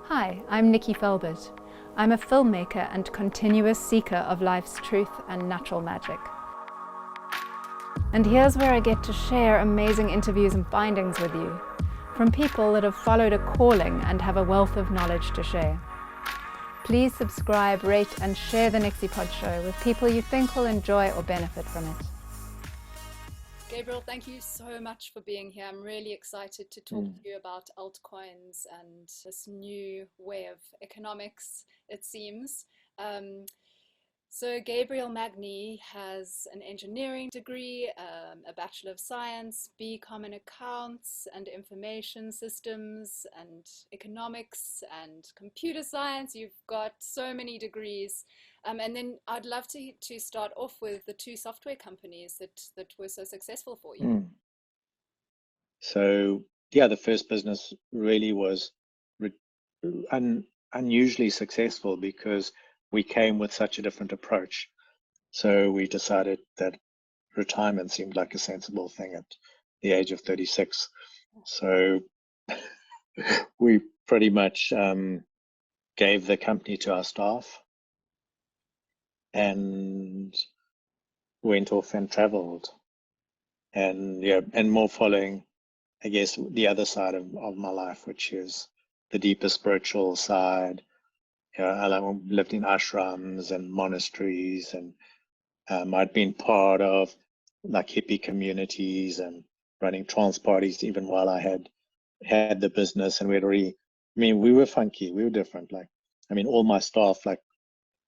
Hi, I'm Nikki Felbert. I'm a filmmaker and continuous seeker of life's truth and natural magic. And here's where I get to share amazing interviews and findings with you, from people that have followed a calling and have a wealth of knowledge to share. Please subscribe, rate and share the NixyPod show with people you think will enjoy or benefit from it. Gabriel, thank you so much for being here. I'm really excited to talk to you about altcoins and this new way of economics, it seems. So Gabrial Magni has an engineering degree, a Bachelor of Science, BCom in Accounts and Information Systems and Economics and Computer Science. You've got so many degrees. And then I'd love to start off with the two software companies that were so successful for you. So yeah, the first business really was unusually successful because we came with such a different approach. So we decided that retirement seemed like a sensible thing at the age of 36. So we pretty much gave the company to our staff and went off and traveled. And yeah, and more following, I guess, the other side of my life, which is the deeper spiritual side. I lived in ashrams and monasteries, and I'd been part of like hippie communities and running trance parties even while I had the business. And we were funky, we were different. Like, I mean, all my staff, like,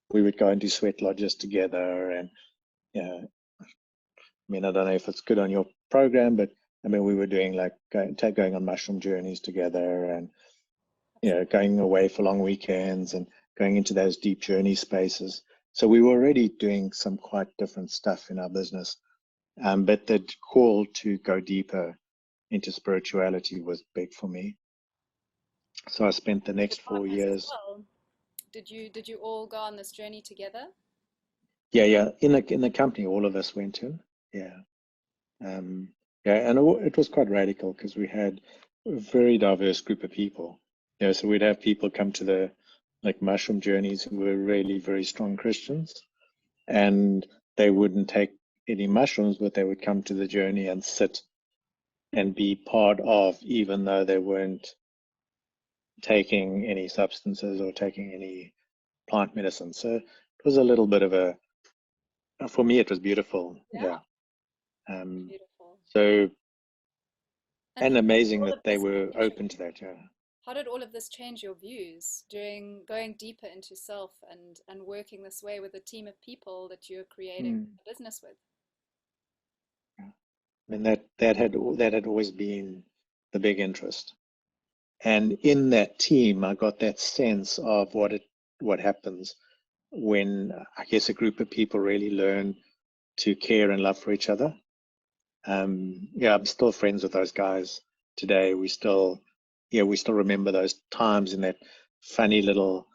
we would go and do sweat lodges together, and I mean, I don't know if it's good on your program, but I mean, we were doing like going on mushroom journeys together, and going away for long weekends and going into those deep journey spaces. So we were already doing some quite different stuff in our business, but the call to go deeper into spirituality was big for me. So I spent the next 4 years. Well, did you all go on this journey together? Yeah. In the company, all of us went in. Yeah. And it was quite radical because we had a very diverse group of people. So we'd have people come to the like mushroom journeys who were really very strong Christians, and they wouldn't take any mushrooms, but they would come to the journey and sit and be part of, even though they weren't taking any substances or taking any plant medicine. So it was a little bit of for me, it was beautiful. Yeah. Beautiful. So, And and how did amazing all that of they this were change open to that. Yeah. How did all of this change your views during going deeper into self and working this way with a team of people that you're creating a business with? I mean, that had always been the big interest. And in that team, I got that sense of what happens when, I guess, a group of people really learn to care and love for each other. I'm still friends with those guys today. We still remember those times in that funny little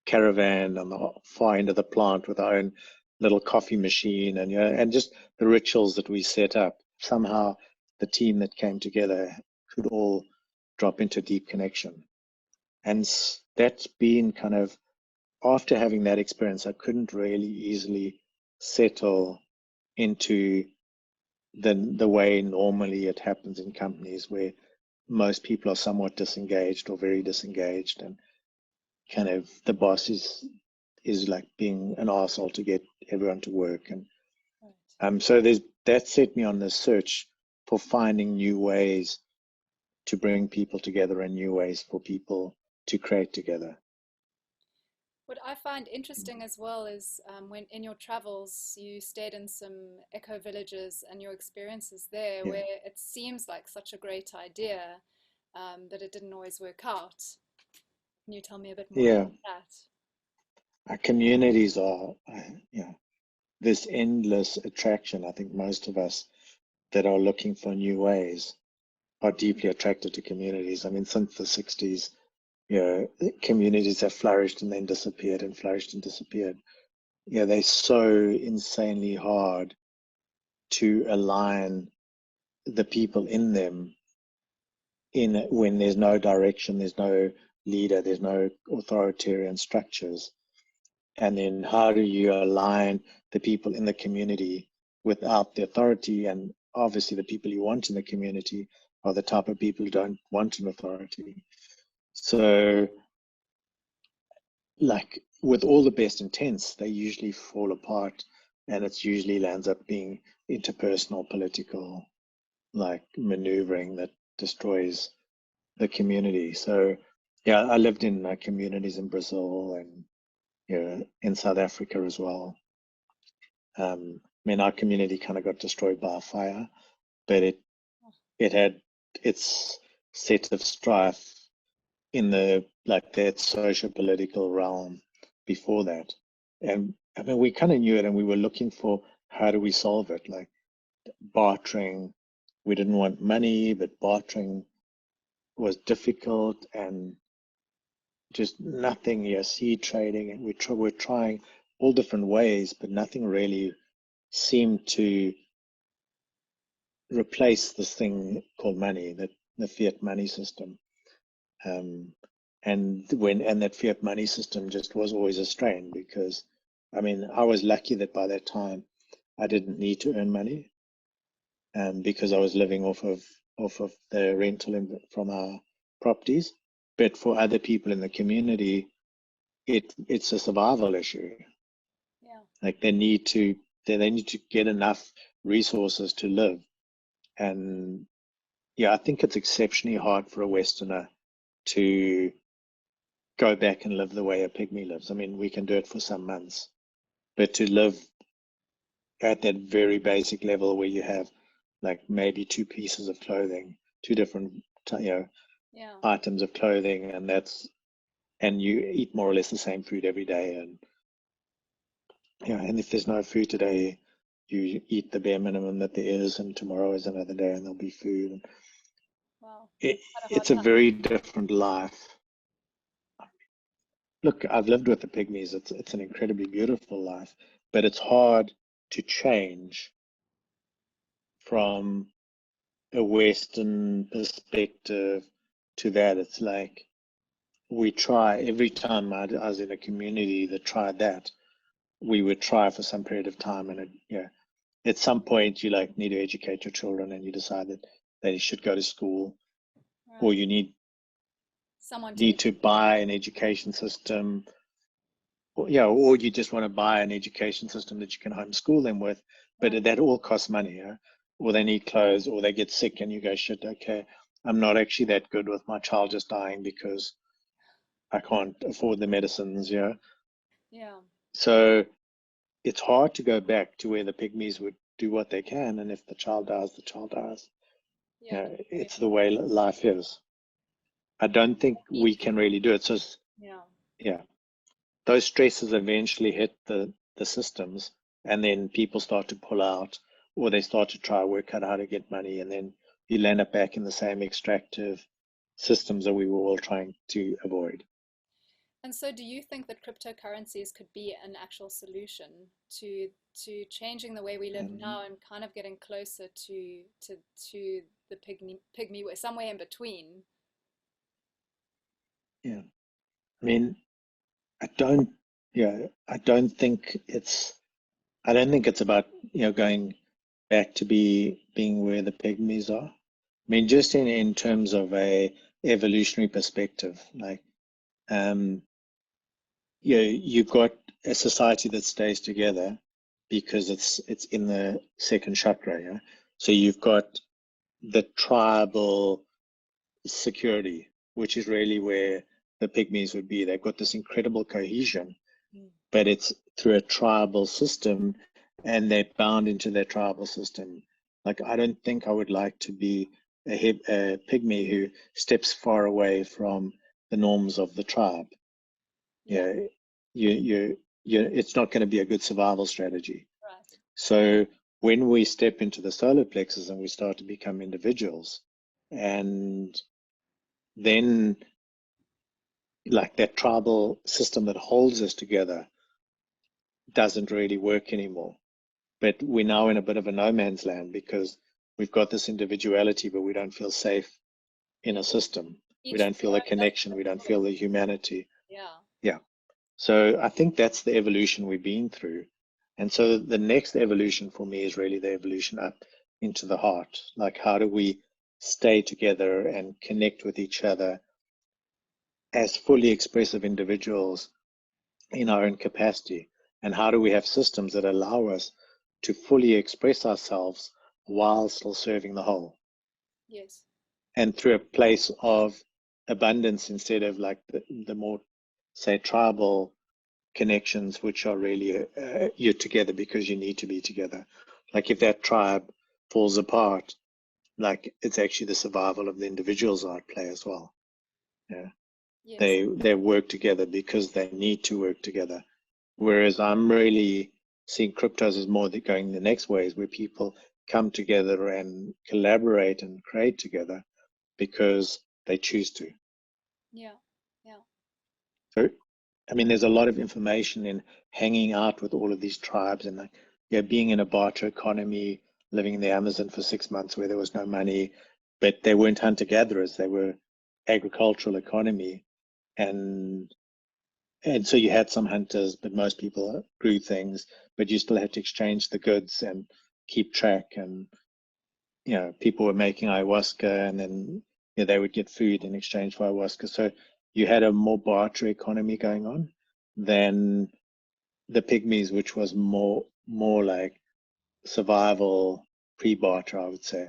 caravan on the far end of the plant with our own little coffee machine, and just the rituals that we set up. Somehow, the team that came together could all drop into deep connection, and that's been kind of, after having that experience, I couldn't really easily settle into the way normally it happens in companies, where most people are somewhat disengaged or very disengaged, and kind of the boss is like being an arsehole to get everyone to work. And so that set me on this search for finding new ways to bring people together and new ways for people to create together. What I find interesting as well is when in your travels you stayed in some eco villages and your experiences there, Yeah. where it seems like such a great idea, but it didn't always work out. Can you tell me a bit more Yeah. about that? Our communities are, this endless attraction. I think most of us that are looking for new ways are deeply attracted to communities. I mean, since the 60s, communities have flourished and then disappeared and flourished and disappeared. They're so insanely hard to align the people in them in when there's no direction, there's no leader, there's no authoritarian structures. And then how do you align the people in the community without the authority? And obviously the people you want in the community are the type of people who don't want an authority. So like with all the best intents, they usually fall apart, and it usually lands up being interpersonal political like maneuvering that destroys the community. So yeah, I lived in communities in Brazil and in South Africa as well. I mean, our community kind of got destroyed by a fire, but it had its set of strife in the like that social political realm before that. And I mean, we kind of knew it, and we were looking for how do we solve it, like bartering. We didn't want money, but bartering was difficult, and just nothing. Seed trading, and we're trying all different ways, but nothing really seemed to replace this thing called money, that the fiat money system. And that fiat money system just was always a strain, because I mean, I was lucky that by that time I didn't need to earn money, because I was living off of the rental from our properties. But for other people in the community, it's a survival issue. Yeah. Like they need to get enough resources to live. And yeah, I think it's exceptionally hard for a Westerner to go back and live the way a pygmy lives. I mean, we can do it for some months, but to live at that very basic level where you have like maybe two pieces of clothing, two different, items of clothing, and you eat more or less the same food every day. And and if there's no food today, you eat the bare minimum that there is, and tomorrow is another day and there'll be food. And Wow. it's a very different life. Look, I've lived with the pygmies. It's an incredibly beautiful life, but it's hard to change from a Western perspective to that. It's like we try every time I was in a community that tried that, we would try for some period of time, and at some point you like need to educate your children, and you decide that they should go to school, or you need to buy an education system, or you just want to buy an education system that you can homeschool them with, but that all costs money, or they need clothes, or they get sick, and you go, shit, okay, I'm not actually that good with my child just dying because I can't afford the medicines, Yeah. So it's hard to go back to where the pygmies would do what they can, and if the child dies, the child dies. Yeah. It's the way life is. I don't think we can really do it. So those stresses eventually hit the systems, and then people start to pull out, or they start to try work out how to get money, and then you land up back in the same extractive systems that we were all trying to avoid. And so do you think that cryptocurrencies could be an actual solution to changing the way we live now, and kind of getting closer to the pygmy way, somewhere in between? Yeah. I mean, I don't think it's about, going back to being where the pygmies are. I mean, just in terms of a evolutionary perspective, like, you've got a society that stays together because it's in the second chakra, yeah. So you've got the tribal security, which is really where the pygmies would be. They've got this incredible cohesion, but it's through a tribal system, and they're bound into their tribal system. Like, I don't think I would like to be a pygmy who steps far away from the norms of the tribe. Yeah, it's not going to be a good survival strategy. Right. So when we step into the solar plexus and we start to become individuals, and then like that tribal system that holds us together doesn't really work anymore. But we're now in a bit of a no man's land, because we've got this individuality, but we don't feel safe in a system. We Each don't feel the connection. We don't feel the humanity. yeah. Yeah. So I think that's the evolution we've been through. And so the next evolution for me is really the evolution up into the heart. Like, how do we stay together and connect with each other as fully expressive individuals in our own capacity? And how do we have systems that allow us to fully express ourselves while still serving the whole? Yes. And through a place of abundance instead of like the more, say, tribal connections, which are really you're together because you need to be together. Like if that tribe falls apart, like it's actually the survival of the individuals are at play as well. Yeah, Yes. they work together because they need to work together. Whereas I'm really seeing cryptos as more going the next way, is where people come together and collaborate and create together because they choose to. Yeah. Yeah. So, I mean, there's a lot of information in hanging out with all of these tribes and like, yeah, being in a barter economy, living in the Amazon for 6 months where there was no money, but they weren't hunter-gatherers. They were agricultural economy. And and so you had some hunters, but most people grew things, but you still had to exchange the goods and keep track. And people were making ayahuasca, and then they would get food in exchange for ayahuasca. So you had a more barter economy going on than the pygmies, which was more like survival pre-barter, I would say.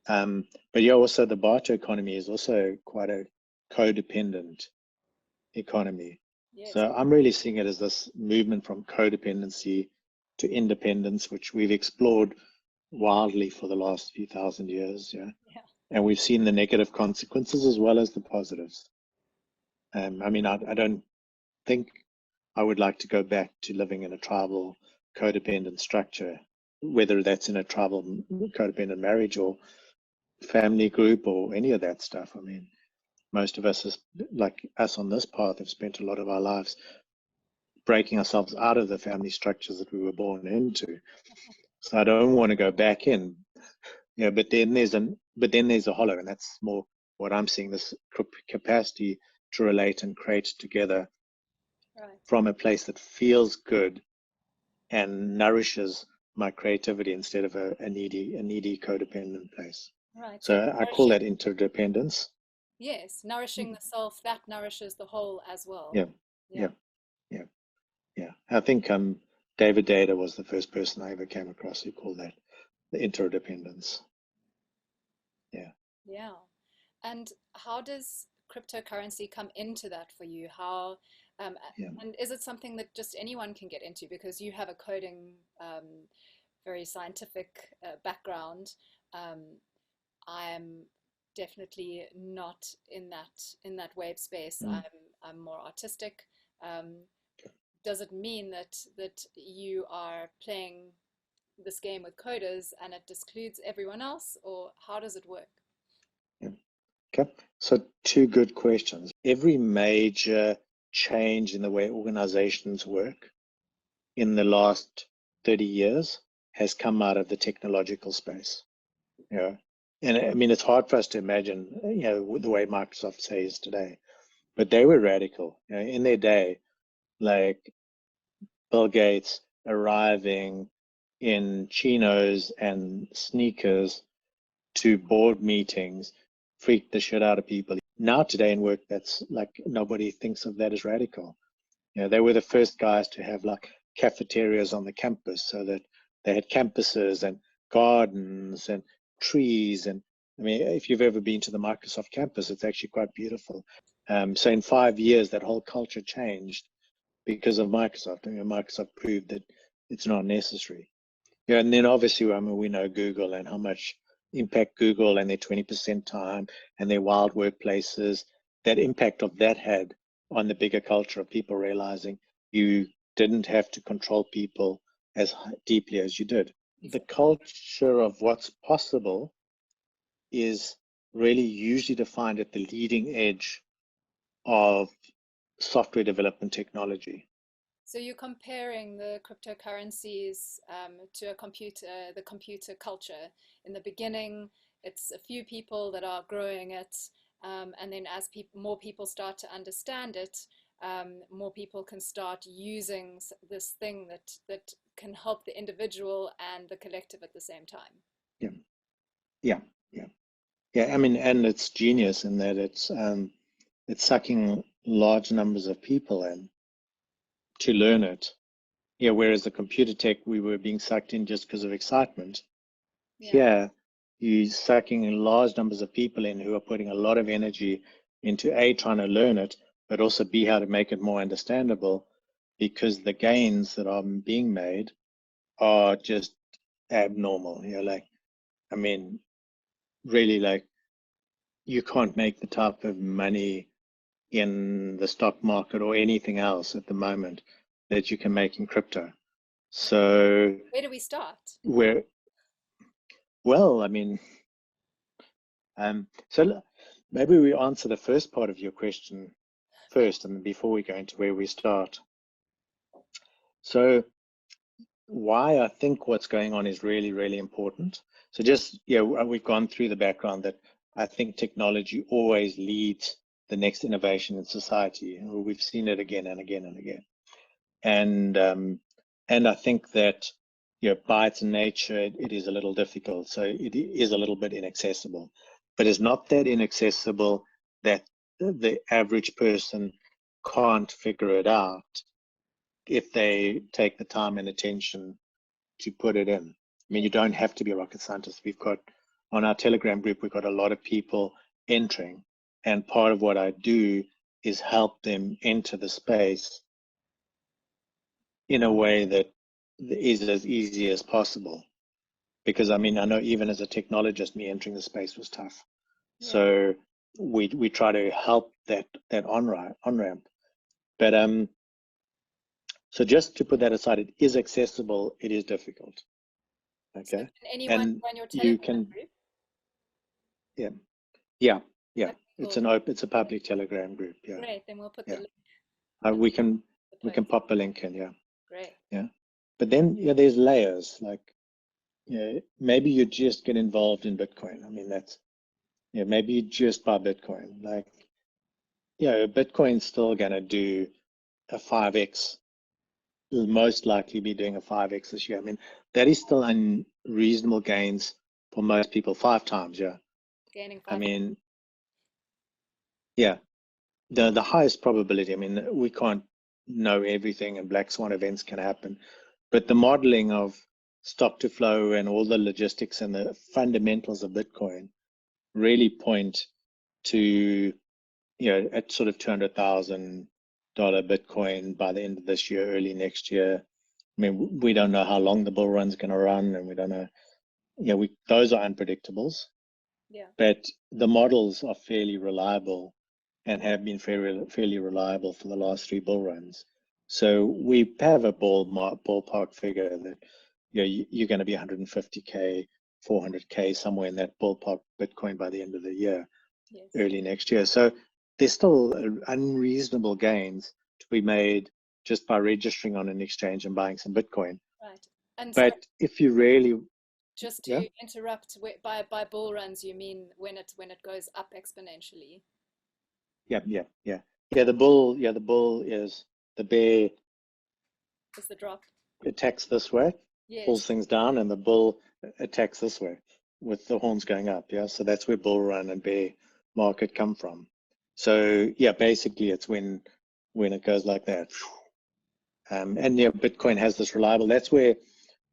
Right. But yeah, also the barter economy is also quite a codependent economy. Yes. So I'm really seeing it as this movement from codependency to independence, which we've explored wildly for the last few thousand years. Yeah. Yeah. And we've seen the negative consequences as well as the positives. I mean, I don't think I would like to go back to living in a tribal codependent structure, whether that's in a tribal codependent marriage or family group or any of that stuff. I mean, most of us, like us on this path, have spent a lot of our lives breaking ourselves out of the family structures that we were born into. So I don't want to go back in. But then there's a hollow, and that's more what I'm seeing, this capacity to relate and create together Right. from a place that feels good and nourishes my creativity instead of a needy codependent place. Right. So So I call nourishing, that interdependence. yes, nourishing the self that nourishes the whole as well. Yeah, Yeah. yeah, yeah, yeah. I think David Data was the first person I ever came across who called that the interdependence. Yeah, Yeah. And how does cryptocurrency come into that for you? yeah. And is it something that just anyone can get into? Because you have a coding, very scientific background. Um, I am definitely not in that web space. Mm. I'm more artistic. Um, does it mean that you are playing this game with coders and it excludes everyone else, or how does it work? Yeah. Okay. So two good questions. Every major change in the way organizations work in the last 30 years has come out of the technological space. Yeah. And I mean, it's hard for us to imagine, the way Microsoft says today, but they were radical, in their day, like Bill Gates arriving in chinos and sneakers to board meetings, freaked the shit out of people. Now today in work, that's like nobody thinks of that as radical. They were the first guys to have like cafeterias on the campus, so that they had campuses and gardens and trees. And I mean, if you've ever been to the Microsoft campus, it's actually quite beautiful. So in 5 years, that whole culture changed because of Microsoft. I mean, Microsoft proved that it's not necessary. Yeah, and then obviously, I mean, we know Google and how much impact Google and their 20% time and their wild workplaces, that impact of that had on the bigger culture of people realizing you didn't have to control people as deeply as you did. The Exactly. culture of what's possible is really usually defined at the leading edge of software development technology. So you're comparing the cryptocurrencies to the computer culture. In the beginning, it's a few people that are growing it, And then as more people start to understand it, more people can start using this thing that can help the individual and the collective at the same time. Yeah, yeah, yeah, yeah. I mean, and it's genius in that it's sucking large numbers of people in to learn it. Yeah, whereas the computer tech, we were being sucked in just because of excitement. Yeah. Here, you're sucking large numbers of people in who are putting a lot of energy into A, trying to learn it, but also B, how to make it more understandable, because the gains that are being made are just abnormal. You know, like, I mean, really, like, you can't make the type of money in the stock market or anything else at the moment that you can make in crypto. So, Where do we start? we're, well, I mean, so maybe we answer the first part of your question first, and before we go into where we start. So why I think what's going on is really, really important. So just, yeah, we've gone through the background that I think technology always leads the next innovation in society. We've seen it again and again and again. And I think that, you know, by its nature, it is a little difficult. So it is a little bit inaccessible, but it's not that inaccessible that the average person can't figure it out if they take the time and attention to put it in. I mean, you don't have to be a rocket scientist. We've got on our Telegram group, we've got a lot of people entering, and part of what I do is help them enter the space in a way that is as easy as possible. Because I mean, I know even as a technologist, me entering the space was tough. Yeah. So we try to help that on ramp. But so just to put that aside, it is accessible. It is difficult. So Okay, can anyone and join your you Telegram can, group? yeah, yeah, yeah. That'd be It's cool. it's a public Telegram group. Yeah, Great. Then we'll put the yeah. link at We the we can post. pop a link in. Yeah, Great. yeah. But then yeah, there's layers. Like, yeah, maybe you just get involved in Bitcoin. I mean, that's, yeah, maybe you just buy Bitcoin. Like, yeah, Bitcoin's still gonna do a 5x. Will most likely be doing a 5x this year. I mean, that is still unreasonable gains for most people. 5 times, yeah. Gaining I 5. mean, yeah, the highest probability. I mean, we can't know everything, and black swan events can happen, but the modeling of stock to flow and all the logistics and the fundamentals of Bitcoin really point to, you know, at sort of $200,000 Bitcoin by the end of this year, early next year. I mean, we don't know how long the bull run's going to run, and we don't know. Yeah, those are unpredictables. Yeah. But the models are fairly reliable and have been fairly reliable for the last 3 bull runs. So we have a ballpark figure that, you know, you're going to be 150K, 400K, somewhere in that ballpark Bitcoin by the end of the year, Yes. early next year. So there's still unreasonable gains to be made just by registering on an exchange and buying some Bitcoin. Right. And so But if you really, just yeah, to interrupt, by bull runs, you mean when it goes up exponentially? yeah. The bull is the bear Is the drop? attacks this way, pulls Yes. things down, and the bull attacks this way with the horns going up. Yeah, so that's where bull run and bear market come from. So yeah, basically it's when it goes like that. And yeah, Bitcoin has this reliable. That's where,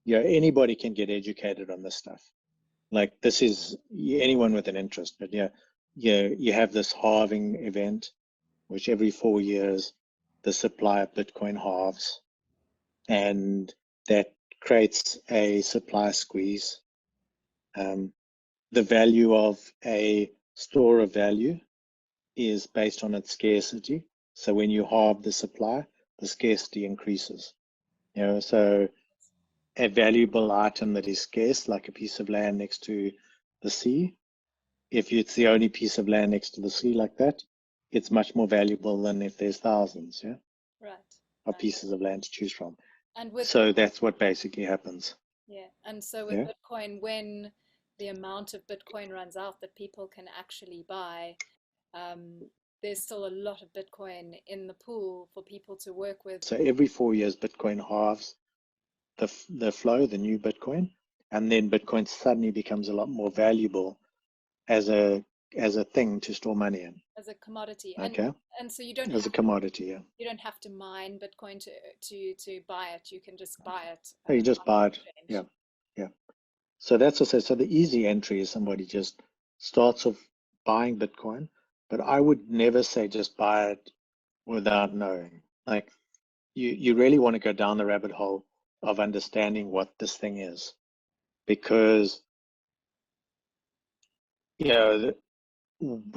yeah, anybody can get educated on this stuff. Like, this is anyone with an interest. But yeah, you have this halving event, which every 4 years the supply of Bitcoin halves, and that creates a supply squeeze. The value of a store of value is based on its scarcity. So when you halve the supply, the scarcity increases. You know, so a valuable item that is scarce, like a piece of land next to the sea, if it's the only piece of land next to the sea like that, it's much more valuable than if there's thousands, yeah, Right. of pieces of land to choose from. And with So that's what basically happens. yeah, and so with Yeah. Bitcoin, when the amount of Bitcoin runs out that people can actually buy, there's still a lot of Bitcoin in the pool for people to work with. So every 4 years, Bitcoin halves the flow, the new Bitcoin, and then Bitcoin suddenly becomes a lot more valuable as a thing to store money in. As a commodity. Okay. And so you don't As a commodity, yeah. You don't have to mine Bitcoin to buy it. You can just buy it. So you just buy it. Exchange. Yeah. Yeah. So that's also, so the easy entry is somebody just starts off buying Bitcoin, but I would never say just buy it without knowing. Like you really want to go down the rabbit hole of understanding what this thing is, because we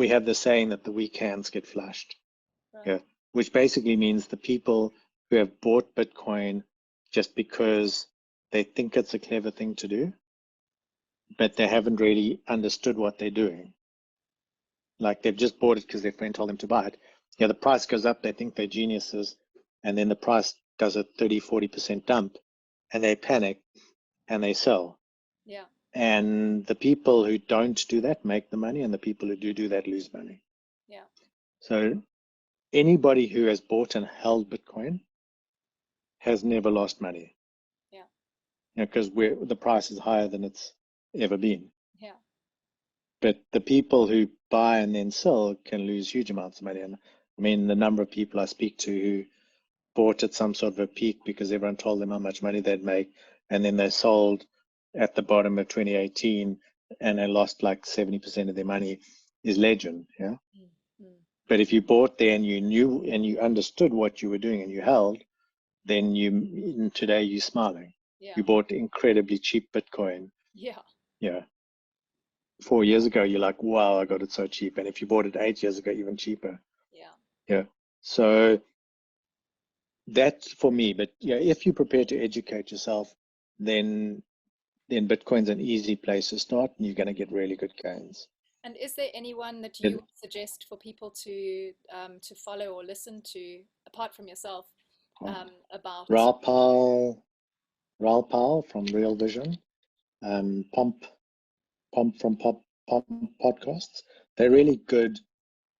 have the saying that the weak hands get flushed. Right. Yeah, which basically means the people who have bought Bitcoin just because they think it's a clever thing to do, but they haven't really understood what they're doing. Like they've just bought it because their friend told them to buy it. Yeah, the price goes up, they think they're geniuses, and then the price does a 30-40% dump, and they panic and they sell. Yeah. And the people who don't do that make the money, and the people who do that lose money. Yeah. So anybody who has bought and held Bitcoin has never lost money. Yeah. Because the price is higher than it's ever been. Yeah. But the people who buy and then sell can lose huge amounts of money. And I mean, the number of people I speak to who bought at some sort of a peak because everyone told them how much money they'd make, and then they sold at the bottom of 2018 and they lost like 70% of their money is legend. Yeah. Mm-hmm. But if you bought there and you knew and you understood what you were doing and you held, then today you're smiling. Yeah. You bought incredibly cheap Bitcoin. Yeah. Yeah. 4 years ago, you're like, wow, I got it so cheap. And if you bought it 8 years ago, even cheaper. Yeah. Yeah. So that's for me. But yeah, if you're prepared to educate yourself, then Bitcoin's an easy place to start, and you're going to get really good gains. And is there anyone that you would suggest for people to follow or listen to, apart from yourself, about Raul Powell from Real Vision, Pomp from Pop Podcasts. They're really good,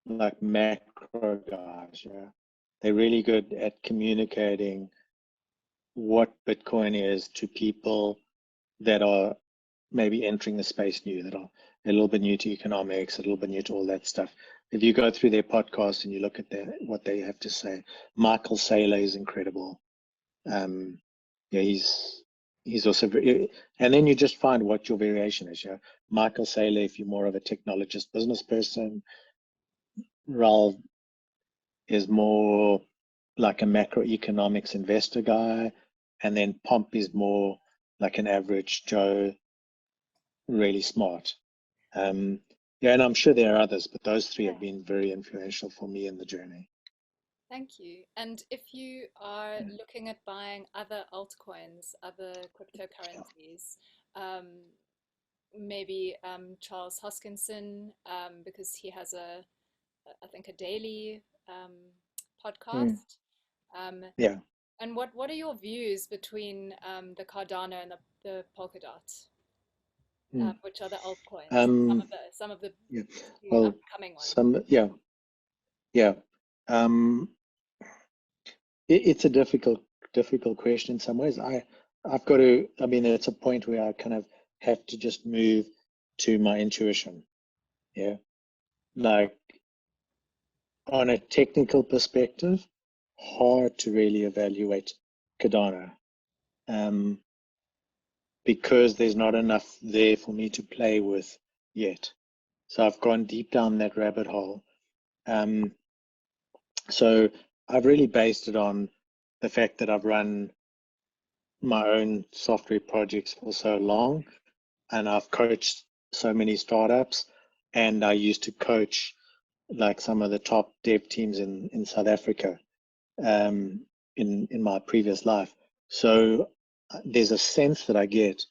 like macro guys. Yeah, they're really good at communicating what Bitcoin is to people that are maybe entering the space new, that are a little bit new to economics, a little bit new to all that stuff. If you go through their podcast and you look at what they have to say, Michael Saylor is incredible. Yeah, he's also very, and then you just find what your variation is. Yeah, Michael Saylor, if you're more of a technologist, business person, Ralph is more like a macroeconomics investor guy, and then Pomp is more like an average Joe, really smart. Yeah, and I'm sure there are others, but those three have been very influential for me in the journey. Thank you. And if you are looking at buying other altcoins, other cryptocurrencies, maybe Charles Hoskinson, because he has I think, a daily podcast. Yeah. And what are your views between the Cardano and the Polkadot? Which are the altcoins? Some of the Yeah. Well, upcoming ones. yeah. It's a difficult question in some ways. I've got to. I mean, it's a point where I kind of have to just move to my intuition. Yeah, like on a technical perspective, hard to really evaluate Cardano, because there's not enough there for me to play with yet. So I've gone deep down that rabbit hole. So I've really based it on the fact that I've run my own software projects for so long, and I've coached so many startups, and I used to coach like some of the top dev teams in South Africa, in my previous life. So there's a sense that I get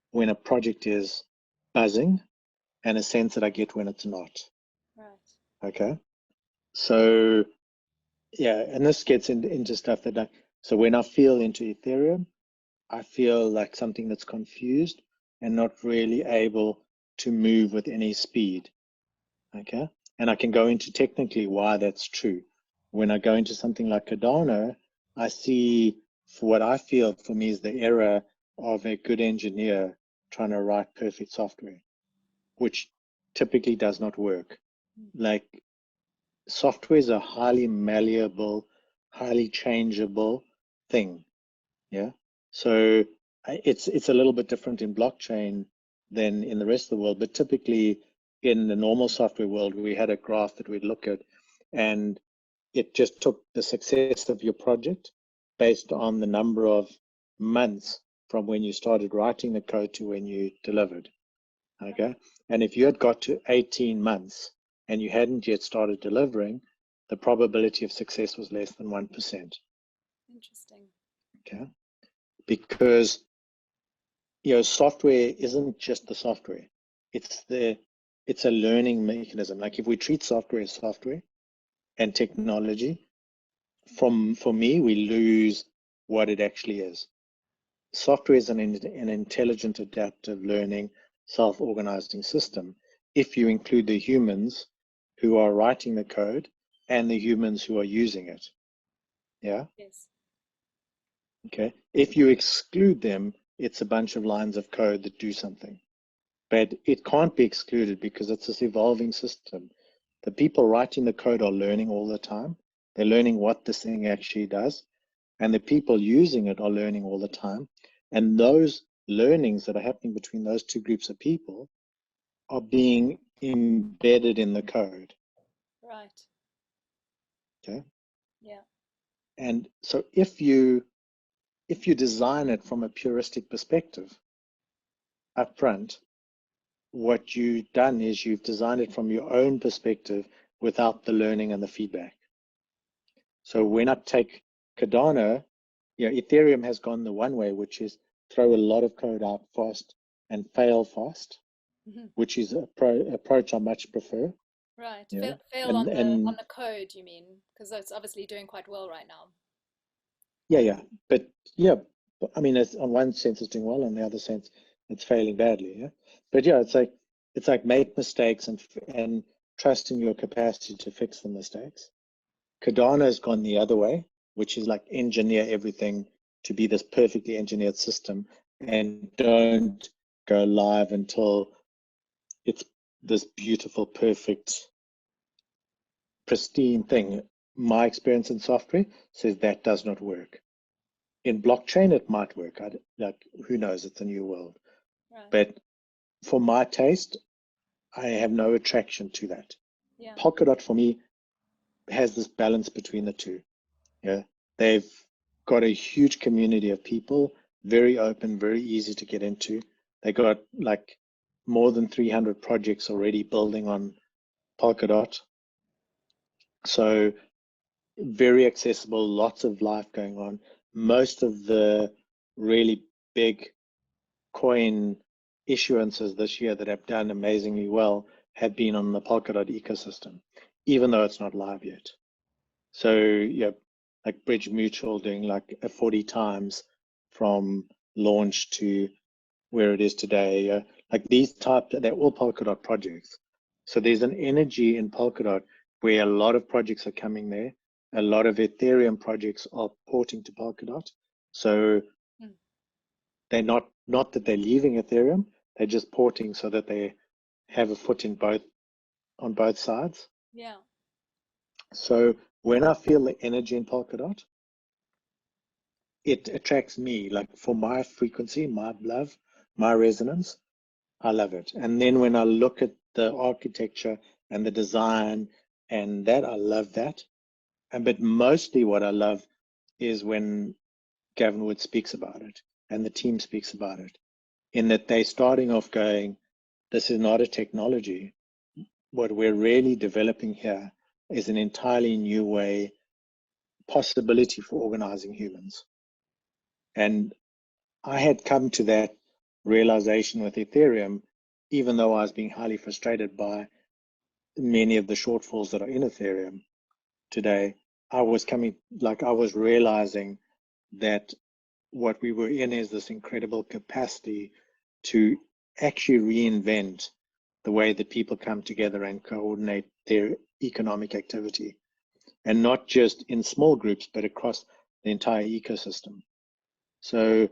when a project is buzzing, and a sense that I get when it's not. Right. Okay. So yeah, and this gets into stuff that so when I feel into Ethereum, I feel like something that's confused and not really able to move with any speed. Okay. And I can go into technically why that's true. When I go into something like Cardano, I see, for what I feel for me is the error of a good engineer trying to write perfect software, which typically does not work. Like, software is a highly malleable, highly changeable thing. Yeah. So it's a little bit different in blockchain than in the rest of the world, but typically in the normal software world, we had a graph that we'd look at, and it just took the success of your project based on the number of months from when you started writing the code to when you delivered. Okay. And if you had got to 18 months and you hadn't yet started delivering, the probability of success was less than 1%. Interesting. Okay. Because, software isn't just the software. It's a learning mechanism. Like, if we treat software as software and technology, for me, we lose what it actually is. Software is an intelligent, adaptive, learning, self-organizing system if you include the humans who are writing the code and the humans who are using it. Yeah? Yes. Okay. If you exclude them, it's a bunch of lines of code that do something. But it can't be excluded because it's this evolving system. The people writing the code are learning all the time. They're learning what this thing actually does. And the people using it are learning all the time. And those learnings that are happening between those two groups of people are being embedded in the code. Right. Okay. Yeah. And so if you design it from a puristic perspective up front, what you've done is you've designed it from your own perspective without the learning and the feedback. So when I take Cardano, Ethereum has gone the one way, which is throw a lot of code out fast and fail fast, which is an approach I much prefer. Right. Yeah. Fail And on the code, you mean? Because that's obviously doing quite well right now. yeah. But yeah, I mean, it's, on one sense it's doing well, on the other sense it's failing badly. Yeah. But yeah, it's like make mistakes and trust in your capacity to fix the mistakes. Cardano has gone the other way, which is like engineer everything to be this perfectly engineered system and don't go live until it's this beautiful, perfect, pristine thing. My experience in software says that does not work. In blockchain, it might work. Like, who knows? It's a new world. Right. But for my taste, I have no attraction to that. Yeah. Polkadot for me has this balance between the two. Yeah, they've got a huge community of people, very open, very easy to get into. They got like more than 300 projects already building on Polkadot. So very accessible, lots of life going on. Most of the really big coin issuances this year that have done amazingly well have been on the Polkadot ecosystem, even though it's not live yet. So yeah, like Bridge Mutual doing like a 40 times from launch to where it is today. Like these they're all Polkadot projects. So there's an energy in Polkadot where a lot of projects are coming there. A lot of Ethereum projects are porting to Polkadot. So they're not that they're leaving Ethereum, they're just porting so that they have a foot in both on both sides. Yeah. So when I feel the energy in Polkadot, it attracts me, like for my frequency, my love, my resonance. I love it. And then when I look at the architecture and the design and that, I love that. But mostly what I love is when Gavin Wood speaks about it and the team speaks about it, in that they're starting off going, this is not a technology. What we're really developing here is an entirely new way, possibility for organizing humans. And I had come to that realization with Ethereum, even though I was being highly frustrated by many of the shortfalls that are in Ethereum today. I was realizing that what we were in is this incredible capacity to actually reinvent the way that people come together and coordinate their economic activity, and not just in small groups, but across the entire ecosystem. So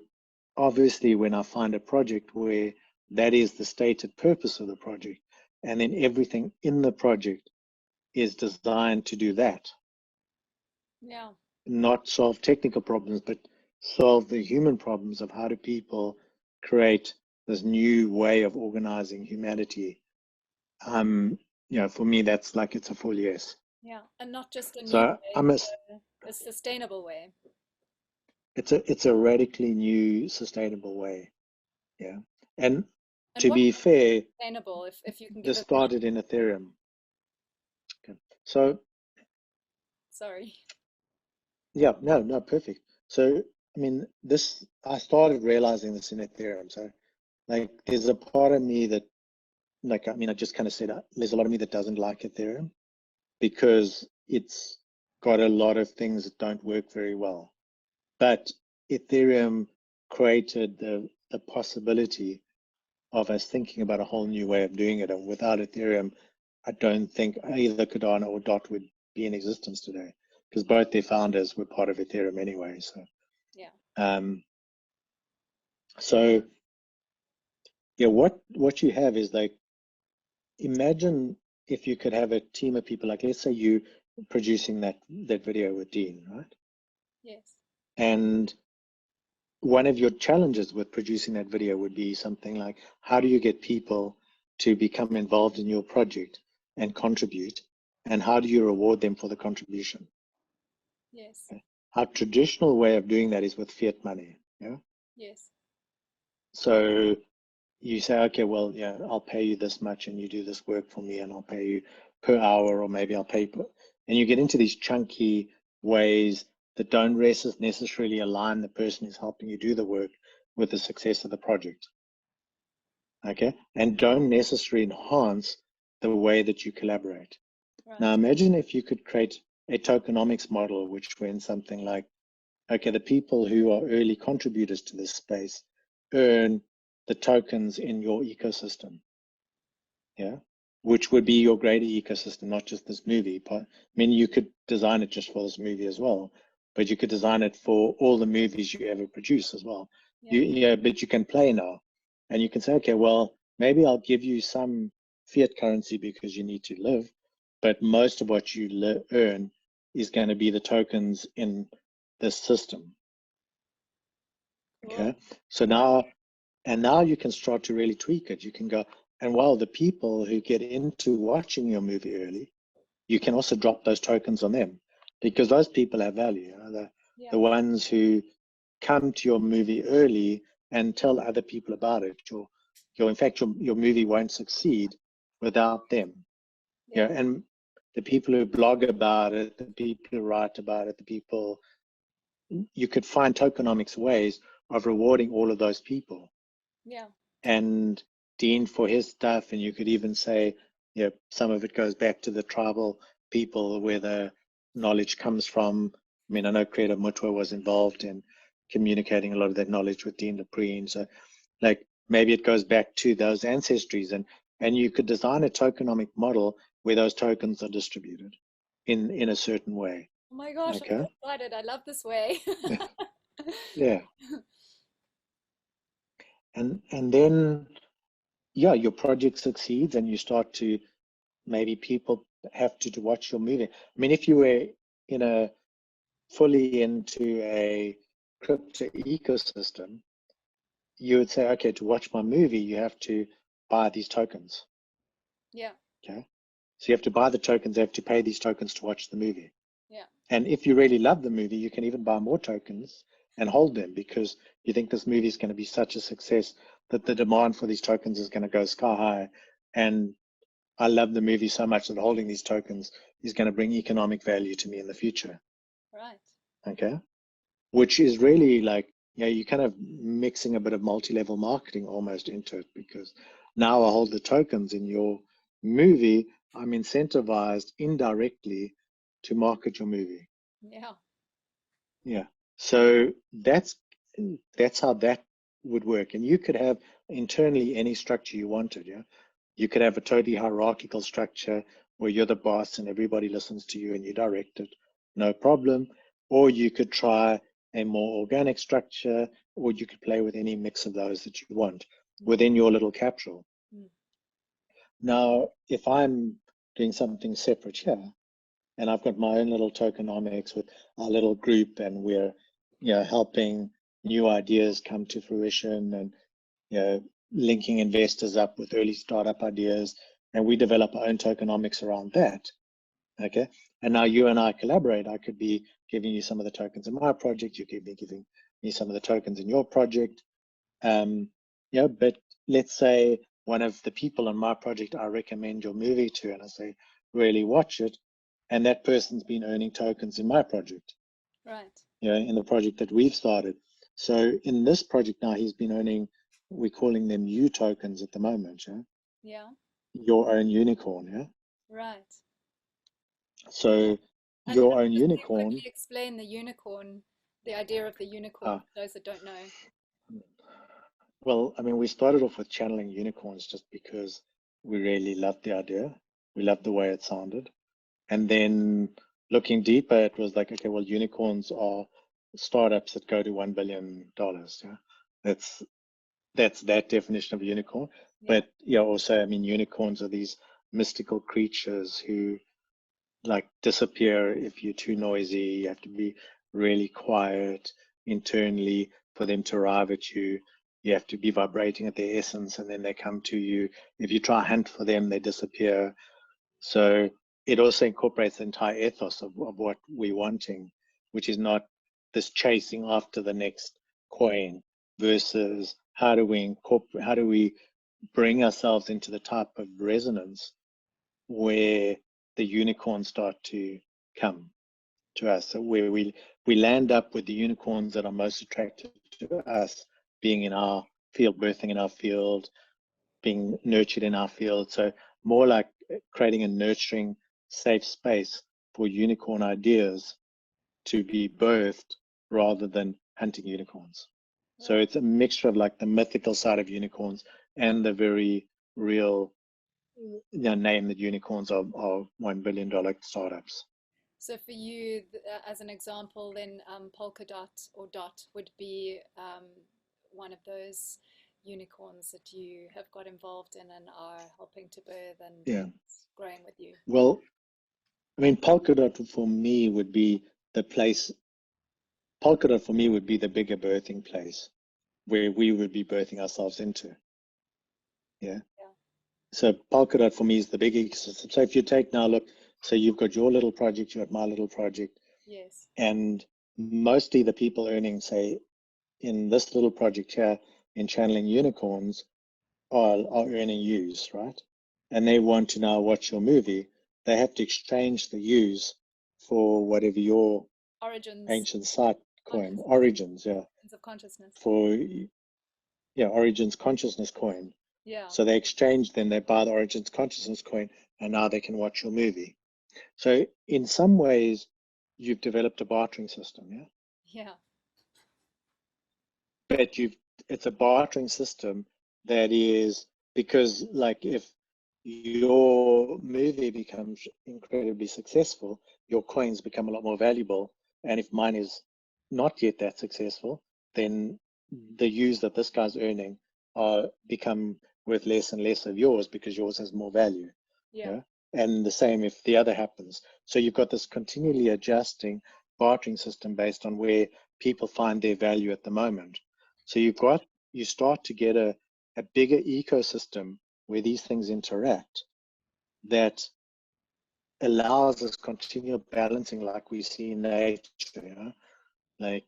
obviously, when I find a project where that is the stated purpose of the project, and then everything in the project is designed to do that, Yeah. not solve technical problems, but solve the human problems of how do people create this new way of organizing humanity. For me, that's like, it's a full yes. Yeah. And not just a new So way, but a sustainable way. it's a radically new, sustainable way. Yeah. And And to what be fair, is sustainable, if you can give this us started in Ethereum. Okay. So sorry. yeah, no, perfect. So I mean, I started realizing this in Ethereum. So like, there's a part of me that, like, I mean, I just kind of said, there's a lot of me that doesn't like Ethereum because it's got a lot of things that don't work very well. But Ethereum created the possibility of us thinking about a whole new way of doing it. And without Ethereum, I don't think either Cardano or DOT would be in existence today, because both their founders were part of Ethereum anyway. So Yeah. So yeah, what you have is like, imagine if you could have a team of people, like let's say you producing that video with Dean, right? Yes. And one of your challenges with producing that video would be something like, how do you get people to become involved in your project and contribute? And how do you reward them for the contribution? Yes. Our traditional way of doing that is with fiat money. Yeah. Yes. So you say, okay, well, yeah, I'll pay you this much and you do this work for me and I'll pay you per hour, or maybe I'll pay you and you get into these chunky ways that don't necessarily align the person who's helping you do the work with the success of the project. Okay. And don't necessarily enhance the way that you collaborate. Right. Now, imagine if you could create a tokenomics model, which went something like, okay, the people who are early contributors to this space earn the tokens in your ecosystem. Yeah, which would be your greater ecosystem, not just this movie. I mean, you could design it just for this movie as well, but you could design it for all the movies you ever produce as well. Yeah. But you can play now, and you can say, okay, well, maybe I'll give you some fiat currency because you need to live, but most of what you earn is going to be the tokens in this system. Cool. Okay, so now you can start to really tweak it. You can go, and while the people who get into watching your movie early, you can also drop those tokens on them, because those people have value. The ones who come to your movie early and tell other people about it. In fact, your movie won't succeed without them. Yeah. And the people who blog about it, the people who write about it, you could find tokenomics ways of rewarding all of those people. Yeah. And Dean for his stuff, and you could even say, some of it goes back to the tribal people where the knowledge comes from. I mean, I know Creative Mutwa was involved in communicating a lot of that knowledge with Dean Dupree, so like maybe it goes back to those ancestries, and you could design a tokenomic model where those tokens are distributed in a certain way. Oh my gosh, I'm so Okay. excited. I love this way. Yeah. And then your project succeeds and you start to, maybe people have to watch your movie. I mean, if you were fully into a crypto ecosystem, you would say, okay, to watch my movie, you have to buy these tokens. Yeah. Okay. So you have to buy the tokens, you have to pay these tokens to watch the movie. Yeah. And if you really love the movie, you can even buy more tokens and hold them because you think this movie is going to be such a success that the demand for these tokens is going to go sky high. And I love the movie so much that holding these tokens is going to bring economic value to me in the future. Right. Okay. Which is really like, you're kind of mixing a bit of multi-level marketing almost into it, because now I hold the tokens in your movie. I'm incentivized indirectly to market your movie. Yeah. Yeah. So that's how that would work. And you could have internally any structure you wanted. Yeah. You could have a totally hierarchical structure where you're the boss and everybody listens to you and you direct it, no problem. Or you could try a more organic structure, or you could play with any mix of those that you want within your little capsule. Now, if I'm doing something separate here, and I've got my own little tokenomics with our little group, and we're, helping new ideas come to fruition, and linking investors up with early startup ideas, and we develop our own tokenomics around that. Okay, and now you and I collaborate. I could be giving you some of the tokens in my project. You could be giving me some of the tokens in your project. But let's say one of the people on my project I recommend your movie to, and I say, really watch it, and that person's been earning tokens in my project. Right. In the project that we've started. So in this project now, he's been earning, we're calling them U tokens at the moment. Yeah. Your own unicorn. Yeah. Right. So And your own just unicorn. quickly explain the unicorn, the idea of the unicorn for those that don't know. Well, I mean, we started off with channeling unicorns just because we really loved the idea. We loved the way it sounded. And then looking deeper, it was like, okay, well, unicorns are startups that go to $1 billion. Yeah, that's that definition of a unicorn. Yeah. But also, I mean, unicorns are these mystical creatures who like disappear if you're too noisy. You have to be really quiet internally for them to arrive at you. You have to be vibrating at their essence, and then they come to you. If you try hunt for them, they disappear. So it also incorporates the entire ethos of what we're wanting, which is not this chasing after the next coin versus how do we bring ourselves into the type of resonance where the unicorns start to come to us. So where we land up with the unicorns that are most attractive to us, being in our field, birthing in our field, being nurtured in our field. So more like creating a nurturing, safe space for unicorn ideas to be birthed rather than hunting unicorns. So it's a mixture of like the mythical side of unicorns and the very real name that unicorns are $1 billion startups. So for you, as an example, then Polkadot or Dot would be one of those unicorns that you have got involved in and are helping to birth and growing with you. Well, I mean, Polkadot for me would be the place. Polkadot for me would be the bigger birthing place where we would be birthing ourselves into. Yeah. So Polkadot for me is the big ecosystem. So if you take now, look, so you've got your little project, you have my little project. Yes. And mostly the people earning, say, in this little project here in channeling unicorns are earning U's, right? And they want to now watch your movie. They have to exchange the U's for whatever your Origins. Ancient site coin, Origins, Of consciousness. For Origins consciousness coin. Yeah. So they exchange, then they buy the Origins consciousness coin, and now they can watch your movie. So in some ways, you've developed a bartering system, yeah? Yeah. But it's a bartering system that is, because like if your movie becomes incredibly successful, your coins become a lot more valuable. And if mine is not yet that successful, then the use that this guy's earning become worth less and less of yours because yours has more value. Yeah. And the same if the other happens. So you've got this continually adjusting bartering system based on where people find their value at the moment. So you start to get a bigger ecosystem where these things interact that allows this continual balancing like we see in nature, like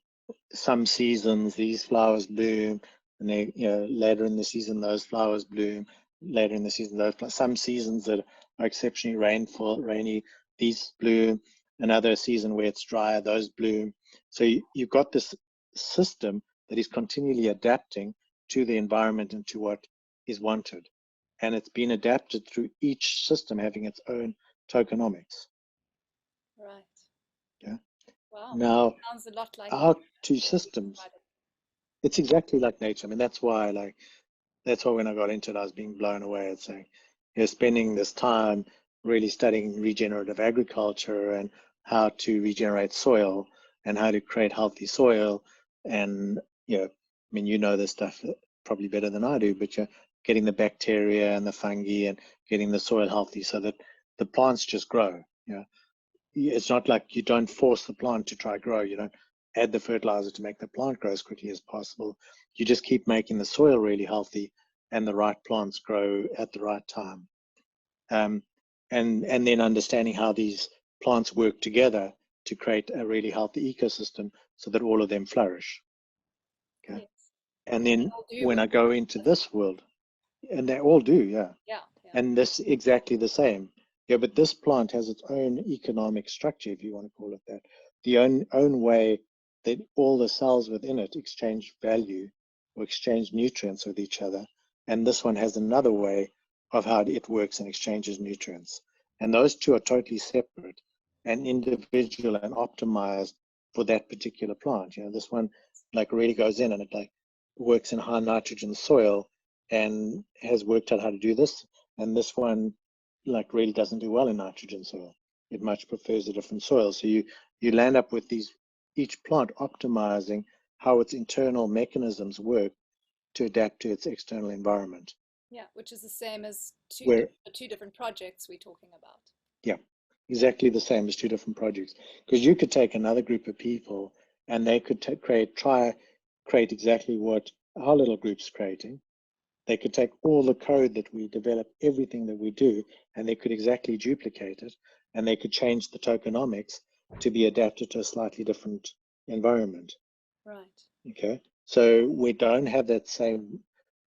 some seasons these flowers bloom, and they later in the season those flowers bloom, later in the season those flowers. Some seasons that are exceptionally rainy, these bloom. Another season where it's drier, those bloom. So you've got this system that is continually adapting to the environment and to what is wanted, and it's been adapted through each system having its own tokenomics. Right. Yeah. Wow. Now, sounds a lot like our two systems, it's exactly like nature. I mean, that's why when I got into it, I was being blown away at saying, spending this time really studying regenerative agriculture and how to regenerate soil and how to create healthy soil. And, I mean, this stuff probably better than I do, but you're getting the bacteria and the fungi and getting the soil healthy so that the plants just grow. It's not like you don't force the plant to try grow. You don't add the fertilizer to make the plant grow as quickly as possible. You just keep making the soil really healthy and the right plants grow at the right time. And then understanding how these plants work together to create a really healthy ecosystem so that all of them flourish. Okay. Yes. And then when I go into this world, and they all do, Yeah. And this exactly the same. Yeah, but this plant has its own economic structure, if you want to call it that. The own way that all the cells within it exchange value or exchange nutrients with each other. And this one has another way of how it works and exchanges nutrients. And those two are totally separate and individual and optimized for that particular plant. This one like really goes in and it like works in high nitrogen soil and has worked out how to do this. And this one like really doesn't do well in nitrogen soil. It much prefers a different soil. So you land up with each plant optimizing how its internal mechanisms work to adapt to its external environment. Yeah, which is the same as the two different projects we're talking about. Yeah, exactly the same as two different projects. Because you could take another group of people and they could create exactly what our little group's creating. They could take all the code that we develop, everything that we do, and they could exactly duplicate it, and they could change the tokenomics to be adapted to a slightly different environment. Right. Okay. So we don't have that same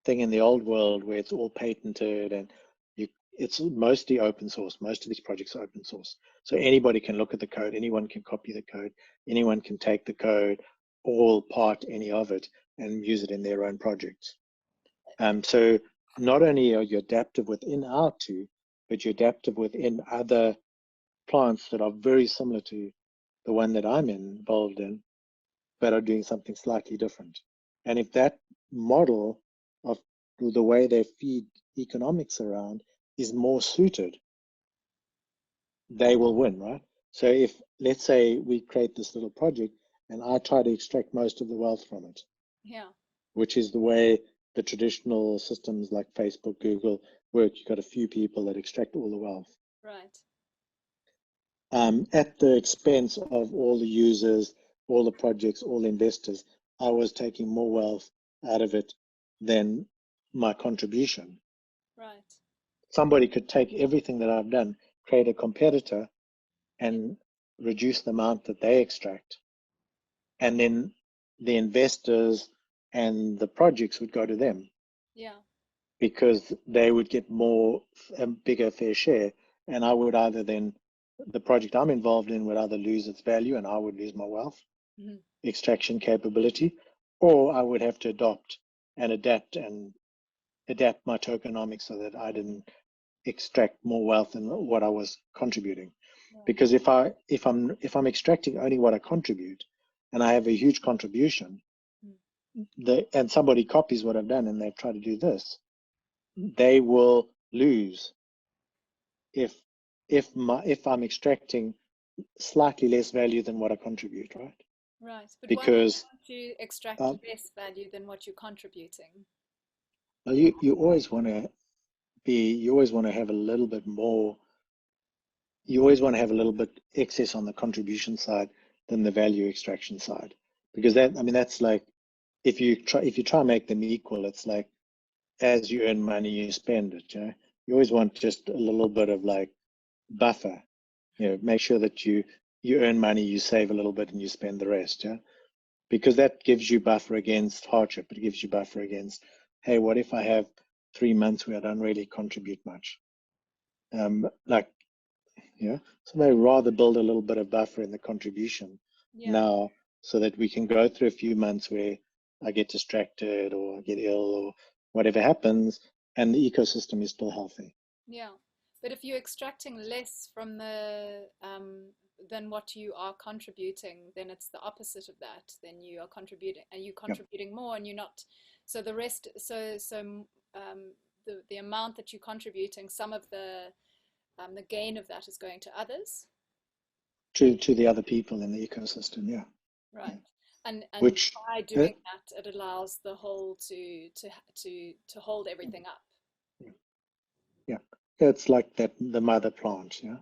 thing in the old world where it's all patented and it's mostly open source. Most of these projects are open source. So anybody can look at the code, anyone can copy the code, anyone can take the code, all part any of it, and use it in their own projects. So not only are you adaptive within our two, but you're adaptive within other plants that are very similar to the one that I'm involved in, but are doing something slightly different. And if that model of the way they feed economics around is more suited, they will win, right? So if, let's say, we create this little project and I try to extract most of the wealth from it, yeah, which is the way the traditional systems like Facebook, Google work. You've got a few people that extract all the wealth. Right. At the expense of all the users, all the projects, all the investors, I was taking more wealth out of it than my contribution. Right. Somebody could take everything that I've done, create a competitor, and reduce the amount that they extract. And then the investors and the projects would go to them. Yeah. Because they would get more, a bigger fair share. And I would either then, the project I'm involved in would either lose its value and I would lose my wealth, extraction capability, or I would have to adopt and adapt my tokenomics so that I didn't extract more wealth than what I was contributing. Right. Because if I'm extracting only what I contribute and I have a huge contribution, and somebody copies what I've done and they try to do this, they will lose if I'm extracting slightly less value than what I contribute, right? Right. But Because why don't you extract less value than what you're contributing? you always want to have a little bit more. You always want to have a little bit excess on the contribution side than the value extraction side, because that's like if you try and make them equal, it's like as you earn money, you spend it. You always want just a little bit of like buffer. Make sure that you earn money, you save a little bit, and you spend the rest. Because that gives you buffer against hardship. It gives you buffer against, hey, what if I have 3 months where I don't really contribute much? So they rather build a little bit of buffer in the contribution now, so that we can go through a few months where I get distracted or I get ill or whatever happens, and the ecosystem is still healthy. Yeah. But if you're extracting less from the than what you are contributing, then it's the opposite of that. Then you are contributing, and you're contributing more, and you're not. So the rest, the amount that you're contributing, some of the gain of that is going to others. To the other people in the ecosystem, yeah. Right. And Which by doing that, it allows the whole to hold everything up. yeah, it's like that, the mother plant, yeah.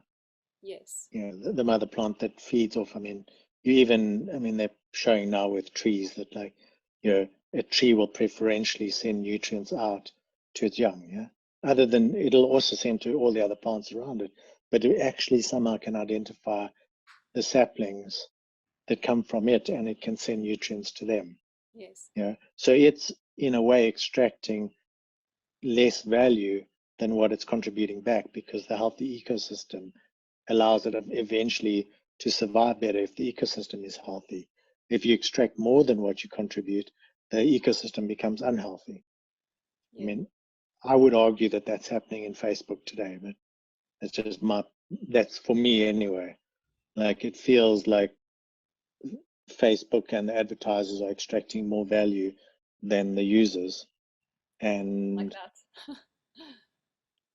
Yes. Yeah, the mother plant that feeds off. I mean, they're showing now with trees that, like, a tree will preferentially send nutrients out to its young, yeah. Other than it'll also send to all the other plants around it, but it actually somehow can identify the saplings that come from it, and it can send nutrients to them. Yes. Yeah. So it's in a way extracting less value than what it's contributing back, because the healthy ecosystem allows it eventually to survive better if the ecosystem is healthy. If you extract more than what you contribute, the ecosystem becomes unhealthy. Yeah. I mean, I would argue that that's happening in Facebook today, but it's just that's for me anyway. Like, it feels like Facebook and the advertisers are extracting more value than the users. And like that.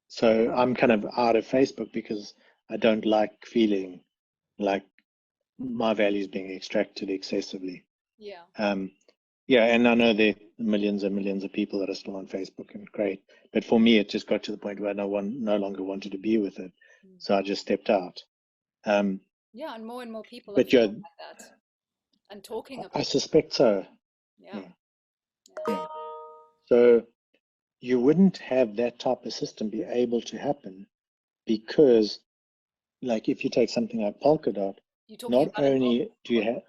so I'm kind of out of Facebook because I don't like feeling like my value is being extracted excessively. Yeah. Yeah, and I know there are millions and millions of people that are still on Facebook, and great. But for me, it just got to the point where no longer wanted to be with it. So I just stepped out. Yeah, and more people are But feeling like that and talking about I suspect so. Yeah. Yeah. So you wouldn't have that type of system be able to happen because, like, if you take something like Polkadot, You're talking not about an only do you have,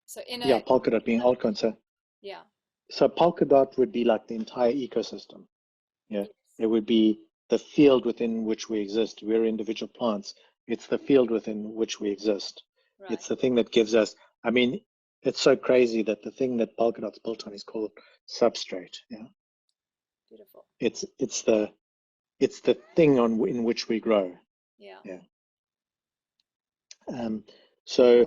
so in yeah, a Polkadot being altcoin. yeah. So Polkadot would be like the entire ecosystem. Yeah, Yes. it would be the field within which we exist. We're individual plants. It's the field within which we exist. Right. It's the thing that gives us. I mean, it's so crazy that the thing that Polkadot's built on is called substrate. Yeah. Beautiful. It's the thing in which we grow. Yeah. Yeah. So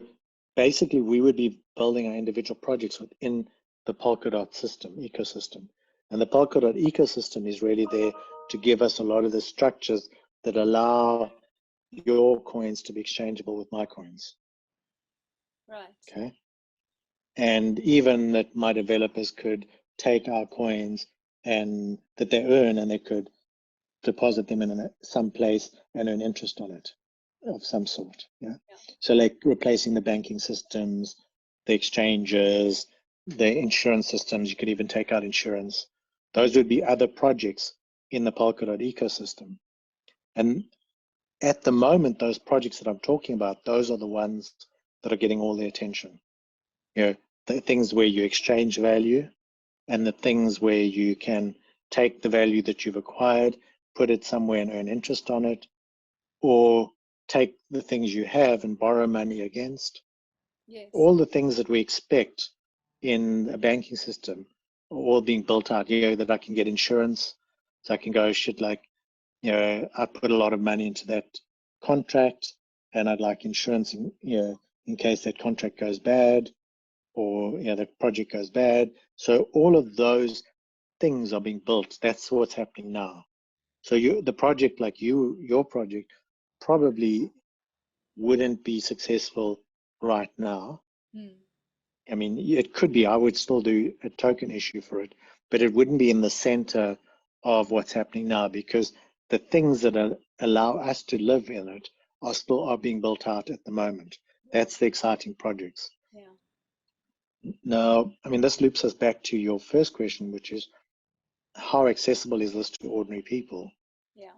basically, we would be building our individual projects within the Polkadot ecosystem. And the Polkadot ecosystem is really there to give us a lot of the structures that allow your coins to be exchangeable with my coins. Right. Okay. And even that my developers could take our coins and that they earn, and they could deposit them in some place and earn interest on it of some sort. Yeah. So like replacing the banking systems, the exchanges, the insurance systems, you could even take out insurance. Those would be other projects in the Polkadot ecosystem. And at the moment, those projects that I'm talking about, those are the ones that are getting all the attention. The things where you exchange value, and the things where you can take the value that you've acquired, put it somewhere and earn interest on it, or take the things you have and borrow money against. Yes. All the things that we expect in a banking system are all being built out. That I can get insurance, so I can go, I put a lot of money into that contract, and I'd like insurance in case that contract goes bad, or the project goes bad. So all of those things are being built. That's what's happening now. So the project, like your project, probably wouldn't be successful right now. I mean, it could be. I would still do a token issue for it, but it wouldn't be in the center of what's happening now, because the things that allow us to live in it are being built out at the moment. That's the exciting projects. Yeah. Now, I mean, this loops us back to your first question, which is, how accessible is this to ordinary people? Yeah.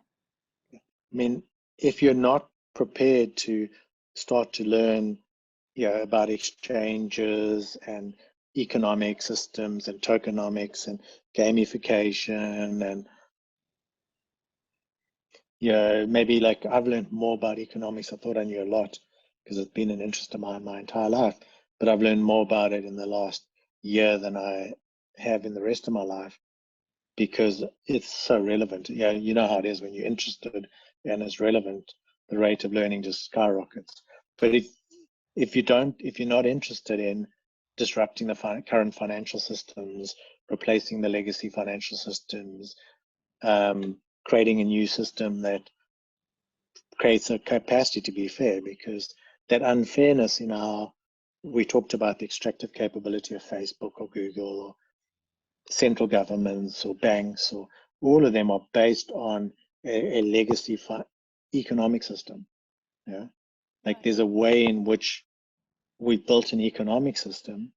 I mean, if you're not prepared to start to learn about exchanges and economic systems and tokenomics and gamification, and maybe like I've learned more about economics. I thought I knew a lot because it's been an interest of mine my entire life, but I've learned more about it in the last year than I have in the rest of my life, because it's so relevant. You know how it is when you're interested and it's relevant, the rate of learning just skyrockets. But if you're not interested in disrupting the current financial systems, replacing the legacy financial systems, creating a new system that creates a capacity to be fair, because that unfairness in our, we talked about the extractive capability of Facebook or Google or central governments or banks, or all of them are based on a legacy economic system. Yeah, like there's a way in which we built an economic system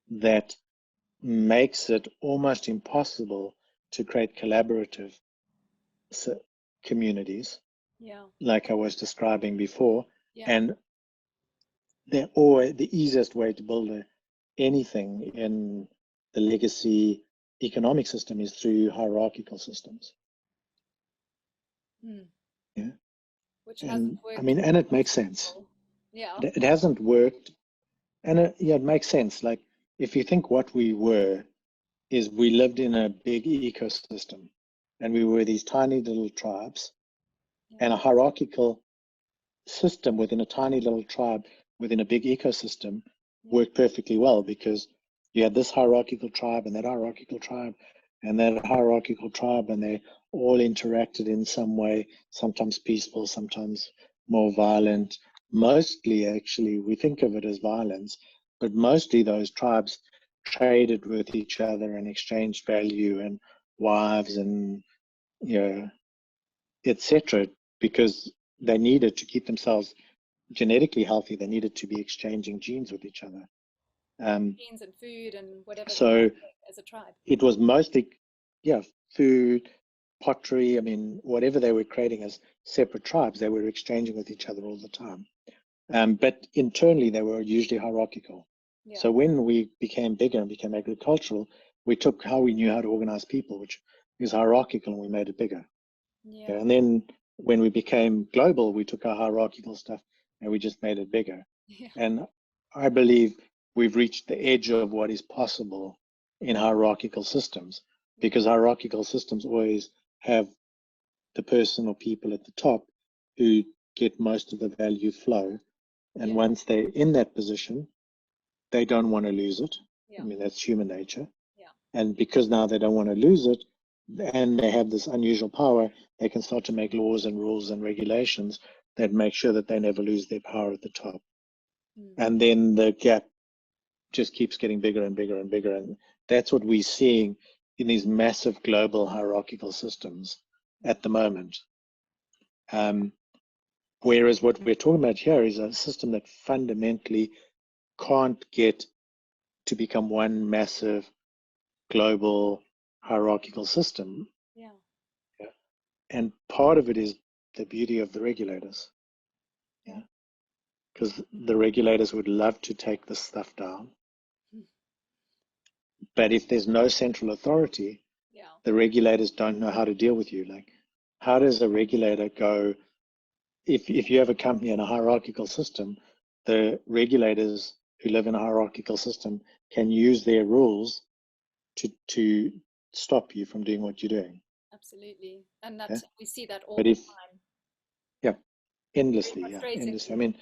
that makes it almost impossible to create collaborative communities, like I was describing before. And they're always the easiest way to build anything in the legacy economic system is through hierarchical systems. Yeah, which and hasn't worked. I mean, and it makes sense. Yeah, it hasn't worked, and yeah, it makes sense. Like if you think what we were is we lived in a big ecosystem, and we were these tiny little tribes, and a hierarchical system within a tiny little tribe within a big ecosystem worked perfectly well, because you had this hierarchical tribe and that hierarchical tribe and that hierarchical tribe, and they all interacted in some way, sometimes peaceful, sometimes more violent. Mostly, actually, we think of it as violence, but mostly those tribes traded with each other and exchanged value and wives and, you know, etc., because they needed to keep themselves genetically healthy. They needed to be exchanging genes with each other. genes and food and whatever. So as a tribe, it was mostly, yeah, food, pottery. I mean, whatever they were creating as separate tribes, they were exchanging with each other all the time. But internally, they were usually hierarchical. So when we became bigger and became agricultural, we took how we knew how to organize people, which is hierarchical, and we made it bigger. Yeah. And then when we became global, we took our hierarchical stuff and we just made it bigger. And I believe we've reached the edge of what is possible in hierarchical systems, because hierarchical systems always have the person or people at the top who get most of the value flow. And once they're in that position, they don't want to lose it. I mean, that's human nature. And because now they don't want to lose it, and they have this unusual power, they can start to make laws and rules and regulations that make sure that they never lose their power at the top. And then the gap just keeps getting bigger and bigger and bigger. And that's what we're seeing in these massive global hierarchical systems at the moment. Whereas what we're talking about here is a system that fundamentally can't get to become one massive global hierarchical system. And part of it is the beauty of the regulators. Because the regulators would love to take this stuff down. But if there's no central authority, the regulators don't know how to deal with you. Like, how does a regulator go, if you have a company in a hierarchical system, the regulators who live in a hierarchical system can use their rules to stop you from doing what you're doing. Absolutely. And that we see that all but the if, time. Yeah, endlessly. I mean,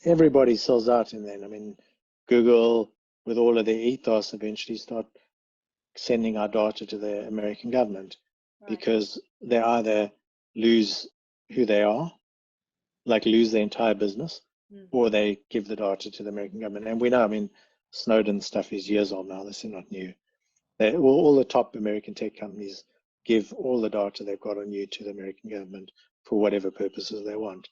everybody sells out, and then, I mean, Google, with all of their ethos, eventually start sending our data to the American government, because they either lose who they are, like lose their entire business, or they give the data to the American government. And we know, I mean, Snowden stuff is years old now. This is not new. All the top American tech companies give all the data they've got on you to the American government for whatever purposes they want,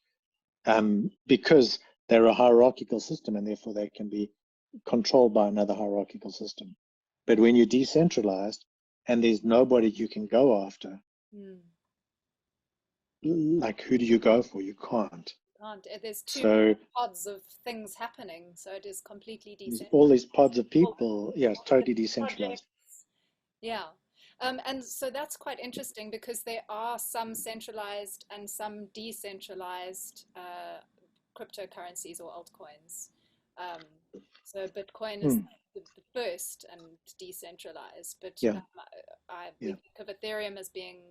because they're a hierarchical system, and therefore they can be controlled by another hierarchical system. But when you're decentralized and there's nobody you can go after, like, who do you go for? You can't. There's two pods of things happening, so it is completely decentralized. All these pods of people, it's totally decentralized. And so that's quite interesting, because there are some centralized and some decentralized cryptocurrencies or altcoins. So Bitcoin is the first and decentralized, but we think of Ethereum as being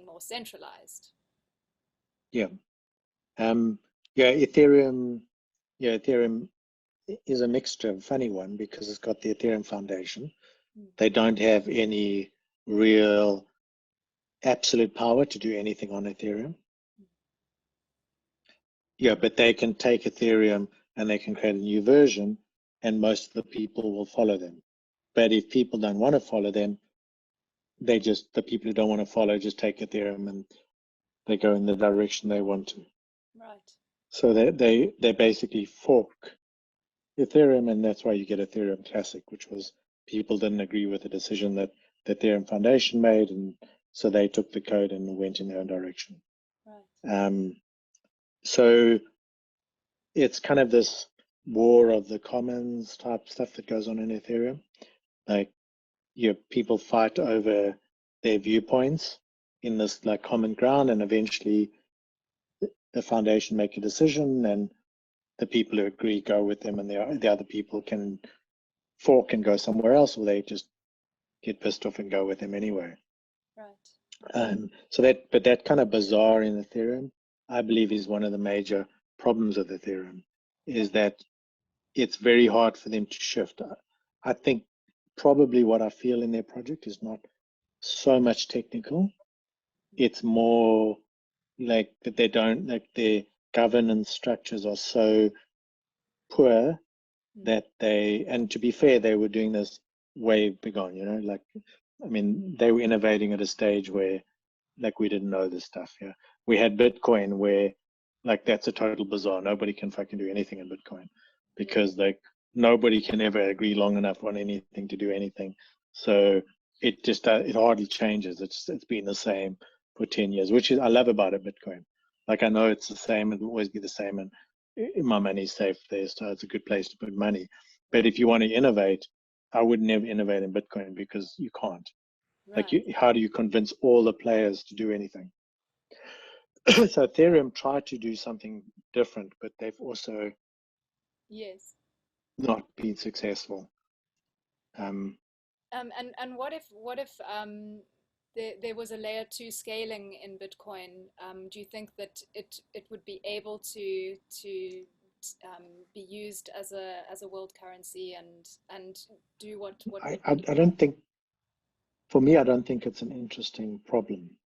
more centralized. Ethereum is a mixture, funny one, because it's got the Ethereum Foundation. They don't have any real absolute power to do anything on Ethereum. Yeah, but they can take Ethereum and they can create a new version, and most of the people will follow them. But if people don't want to follow them, the people who don't want to follow just take Ethereum and they go in the direction they want to. Right. So they basically fork Ethereum, and that's why you get Ethereum Classic, which was people didn't agree with the decision that the Ethereum Foundation made, and so they took the code and went in their own direction. Right. So it's kind of this war of the commons type stuff that goes on in Ethereum. Like people fight over their viewpoints in this like common ground, and eventually the foundation make a decision, and the people who agree go with them, and the other people can fork and go somewhere else, or they just get pissed off and go with them anyway. Right. But that kind of bizarre in Ethereum, I believe, is one of the major problems with Ethereum, is that it's very hard for them to shift. I think probably what I feel in their project is not so much technical. It's more like that they don't, like their governance structures are so poor that and to be fair, they were doing this way beyond, like, I mean, they were innovating at a stage where like we didn't know this stuff. Yeah. We had Bitcoin where like that's a total bizarre. Nobody can fucking do anything in Bitcoin because like nobody can ever agree long enough on anything to do anything. So it just it hardly changes. It's been the same for 10 years, which is I love about it, Bitcoin. Like I know it's the same and will always be the same, and my money's safe there, so it's a good place to put money. But if you want to innovate, I would never innovate in Bitcoin because you can't. Right. Like, how do you convince all the players to do anything? So Ethereum tried to do something different, but they've also Yes. not been successful. And what if there was a layer 2 scaling in Bitcoin? Do you think that it would be able to be used as a world currency and do what I don't think, for me, I don't think it's an interesting problem.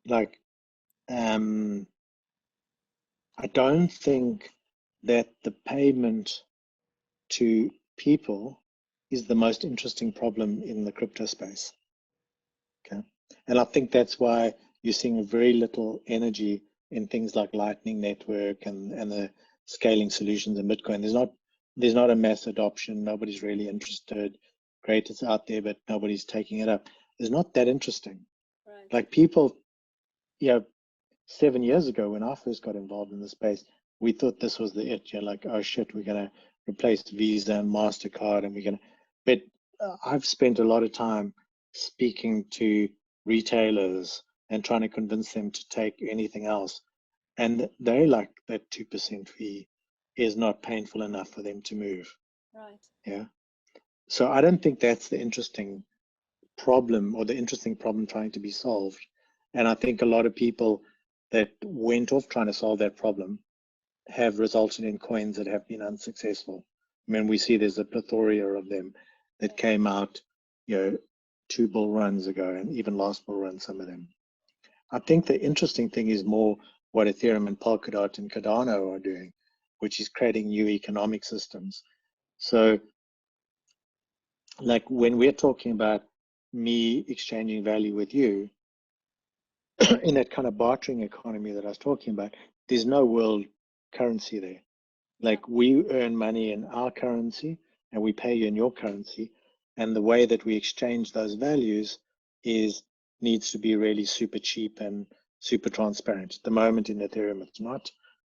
Like, I don't think that the payment to people is the most interesting problem in the crypto space. Okay. And I think that's why you're seeing very little energy in things like Lightning Network and the scaling solutions in Bitcoin. There's not a mass adoption. Nobody's really interested. Great, it's out there, but nobody's taking it up. It's not that interesting. Right. Like people, 7 years ago when I first got involved in the space, we thought this was the it. You're like, oh shit, we're gonna replace Visa and MasterCard, and we're gonna. But I've spent a lot of time speaking to retailers and trying to convince them to take anything else, and they like that 2% fee is not painful enough for them to move. Right. Yeah. So I don't think that's the interesting problem or the interesting problem trying to be solved. And I think a lot of people that went off trying to solve that problem have resulted in coins that have been unsuccessful. I mean, we see there's a plethora of them that came out, 2 bull runs ago, and even last bull run, some of them. I think the interesting thing is more what Ethereum and Polkadot and Cardano are doing, which is creating new economic systems. So like when we're talking about me exchanging value with you, in that kind of bartering economy that I was talking about, there's no world currency there. Like we earn money in our currency and we pay you in your currency. And the way that we exchange those values needs to be really super cheap and super transparent. At the moment in Ethereum, it's not,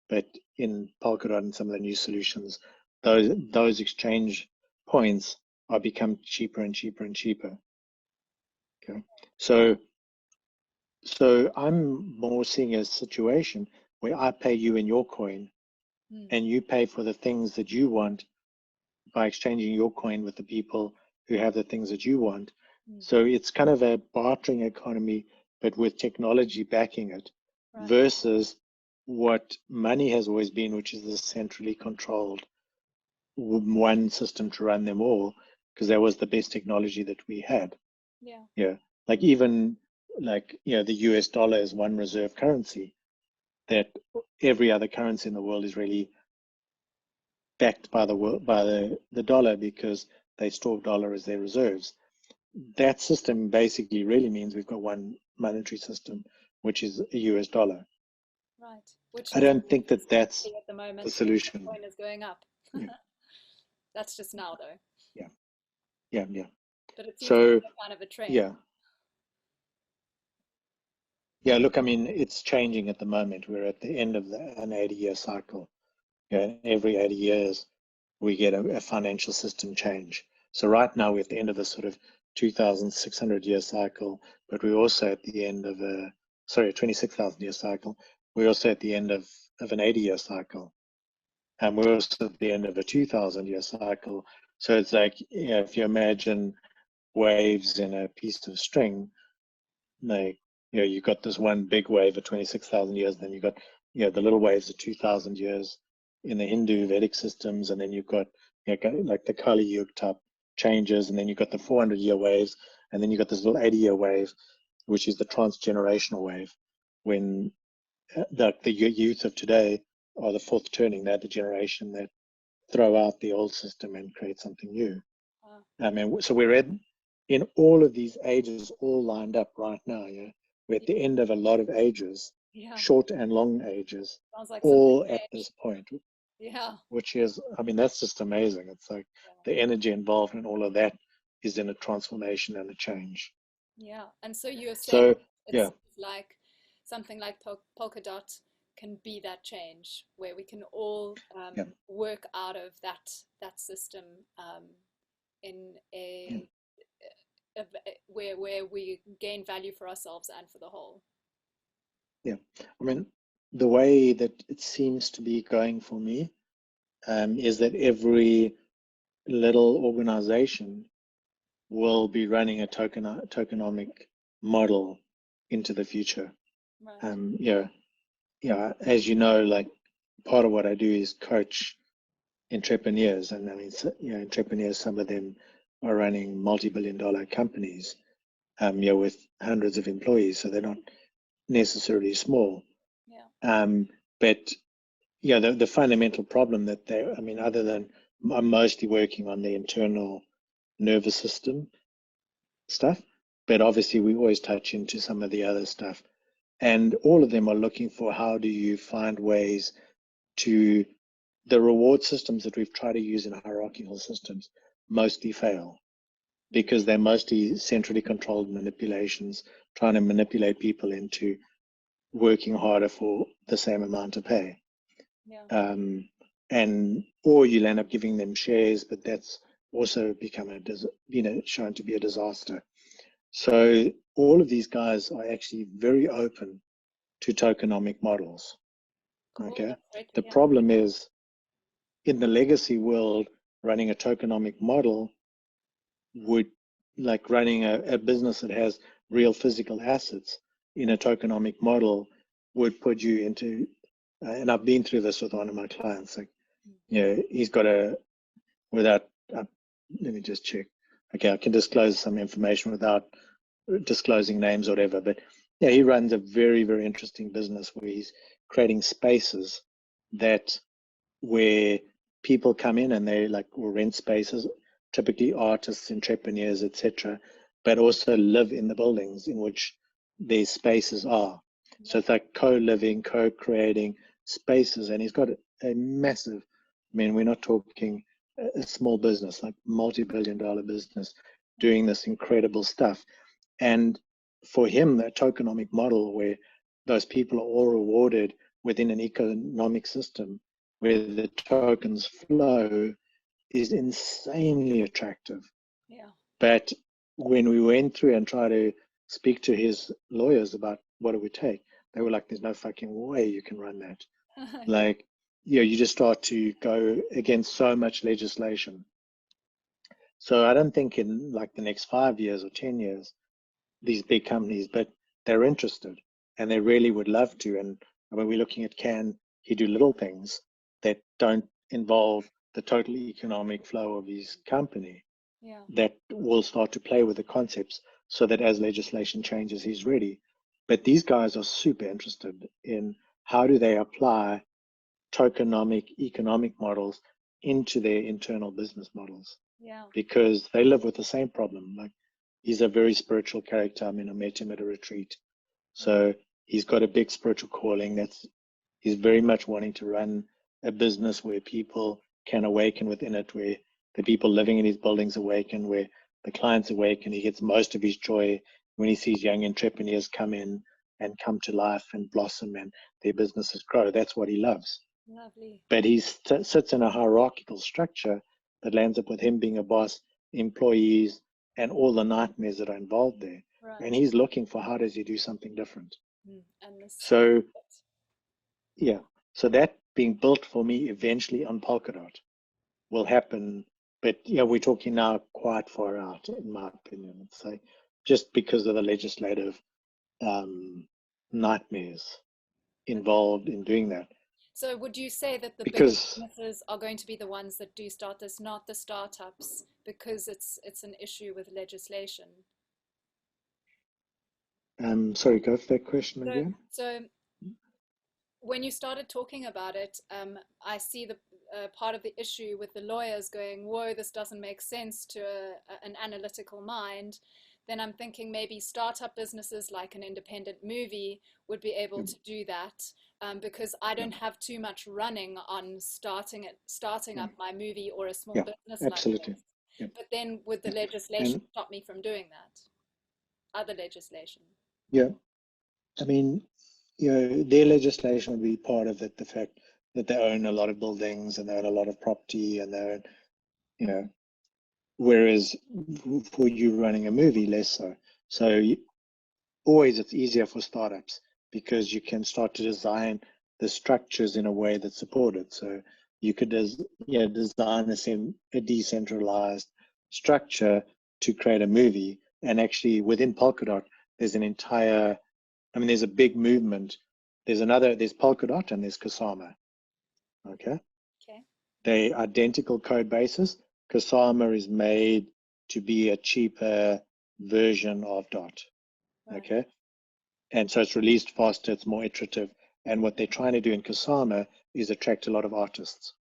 but in Polkadot and some of the new solutions, those exchange points are become cheaper and cheaper and cheaper. Okay. So I'm more seeing a situation where I pay you in your coin and you pay for the things that you want by exchanging your coin with the people who have the things that you want. So it's kind of a bartering economy, but with technology backing it, Right. versus what money has always been, which is the centrally controlled one system to run them all, because that was the best technology that we had. Yeah. Yeah, like even like, you know, the US dollar is one reserve currency that every other currency in the world is really backed by the world, by the dollar, because they store dollar as their reserves. That system basically really means we've got one monetary system, which is a US dollar. Right. Which I is don't think that that's at the the moment, solution. Bitcoin is going up. Yeah, That's just now though. yeah, yeah, yeah. But it seems So, like kind of a trend. yeah, yeah. Look, I mean, it's changing at the moment. We're at the end of an 80-year cycle. Yeah, every 80 years we get a financial system change. So right now we're at the end of a sort of 2,600-year cycle, but we're also at the end of a 26,000-year cycle. We're also at the end of an 80-year cycle, and we're also at the end of a 2,000-year cycle. So it's like, you know, if you imagine waves in a piece of string, like, you know, you've got this one big wave of 26,000 years, then you've got, you know, the little waves of 2,000 years in the Hindu Vedic systems, and then you've got, you know, like the Kali Yuga type changes, and then you've got the 400-year waves, and then you've got this little 80-year wave, which is the transgenerational wave, when the youth of today are the fourth turning. They're the generation that throw out the old system and create something new. I mean, so we're in all of these ages all lined up right now. Yeah, we're at the end of a lot of ages, Yeah. short and long ages, Sounds like all at this point, yeah. which is, I mean, that's just amazing. It's like the energy involved in all of that is in a transformation and a change. Yeah. And so you're saying So, it's yeah, like something like Polkadot can be that change where we can all yeah, work out of that system in yeah, where we gain value for ourselves and for the whole. yeah. I mean, the way that it seems to be going for me is that every little organization will be running a tokenomic model into the future. Right. Yeah, yeah. As you know, like part of what I do is coach entrepreneurs, and I mean, you know, entrepreneurs. Some of them are running multi-billion-dollar companies, yeah, with hundreds of employees, so they're not necessarily small. Yeah. But yeah, the fundamental problem that they, I mean, other than I'm mostly working on the internal nervous system stuff, but obviously we always touch into some of the other stuff. And all of them are looking for how do you find ways to, the reward systems that we've tried to use in hierarchical systems mostly fail because they're mostly centrally controlled manipulations, trying to manipulate people into working harder for the same amount of pay. Yeah. And or you'll end up giving them shares, but that's also become shown to be a disaster. So all of these guys are actually very open to tokenomic models. Cool. Okay. That's great. The Yeah. problem is in the legacy world, running a tokenomic model would, like running a business that has real physical assets in a tokenomic model, would put you into, and I've been through this with one of my clients. Like, you know, he's got without, let me just check. Okay, I can disclose some information without disclosing names or whatever, but yeah, he runs a very, very interesting business where he's creating spaces that where people come in and they like will rent spaces, typically artists, entrepreneurs, etc., but also live in the buildings in which these spaces are. So it's like co-living, co-creating spaces, and he's got a massive, I mean, we're not talking a small business, like multi-billion-dollar business doing this incredible stuff. And for him, that tokenomic model where those people are all rewarded within an economic system where the tokens flow is insanely attractive. Yeah. But when we went through and tried to speak to his lawyers about what it would take, they were like, there's no fucking way you can run that. Like, you know, you just start to go against so much legislation. So I don't think in like the next 5 years or 10 years, these big companies, but they're interested and they really would love to. And when we're looking at, can he do little things that don't involve the total economic flow of his company? Yeah. that will start to play with the concepts so that as legislation changes, he's ready. But these guys are super interested in how do they apply tokenomic economic models into their internal business models, Yeah. because they live with the same problem. Like, he's a very spiritual character. I mean, I met him at a retreat. So he's got a big spiritual calling. He's very much wanting to run a business where people can awaken within it, where the people living in his buildings awaken, where the clients awaken. He gets most of his joy when he sees young entrepreneurs come in and come to life and blossom and their businesses grow. That's what he loves. Lovely. But he sits in a hierarchical structure that lands up with him being a boss, employees, and all the nightmares that are involved there. Right. And he's looking for how does he do something different. And this. So, yeah. So that being built for me eventually on Polkadot will happen. But we're talking now quite far out, in my opinion. I'd say, just because of the legislative nightmares involved in doing that. So would you say that the big Because businesses are going to be the ones that do start this, not the startups, because it's an issue with legislation? sorry, go for that question again. So when you started talking about it, I see the part of the issue with the lawyers going, whoa, this doesn't make sense to an analytical mind. Then I'm thinking maybe startup businesses like an independent movie would be able to do that, because I don't have too much running on starting up my movie or a small business like absolutely. this. But then would the legislation stop me from doing that? Other legislation? Yeah, I mean, their legislation would be part of it, the fact that they own a lot of buildings and they own a lot of property and they own, whereas for you running a movie, less so. So always it's easier for startups because you can start to design the structures in a way that support it. So you could design a decentralized structure to create a movie. And actually within Polkadot, there's there's a big movement. There's Polkadot and there's Kusama. Okay. They're identical code bases. Kusama is made to be a cheaper version of Dot. Okay. And so it's released faster, it's more iterative. And what they're trying to do in Kusama is attract a lot of artists,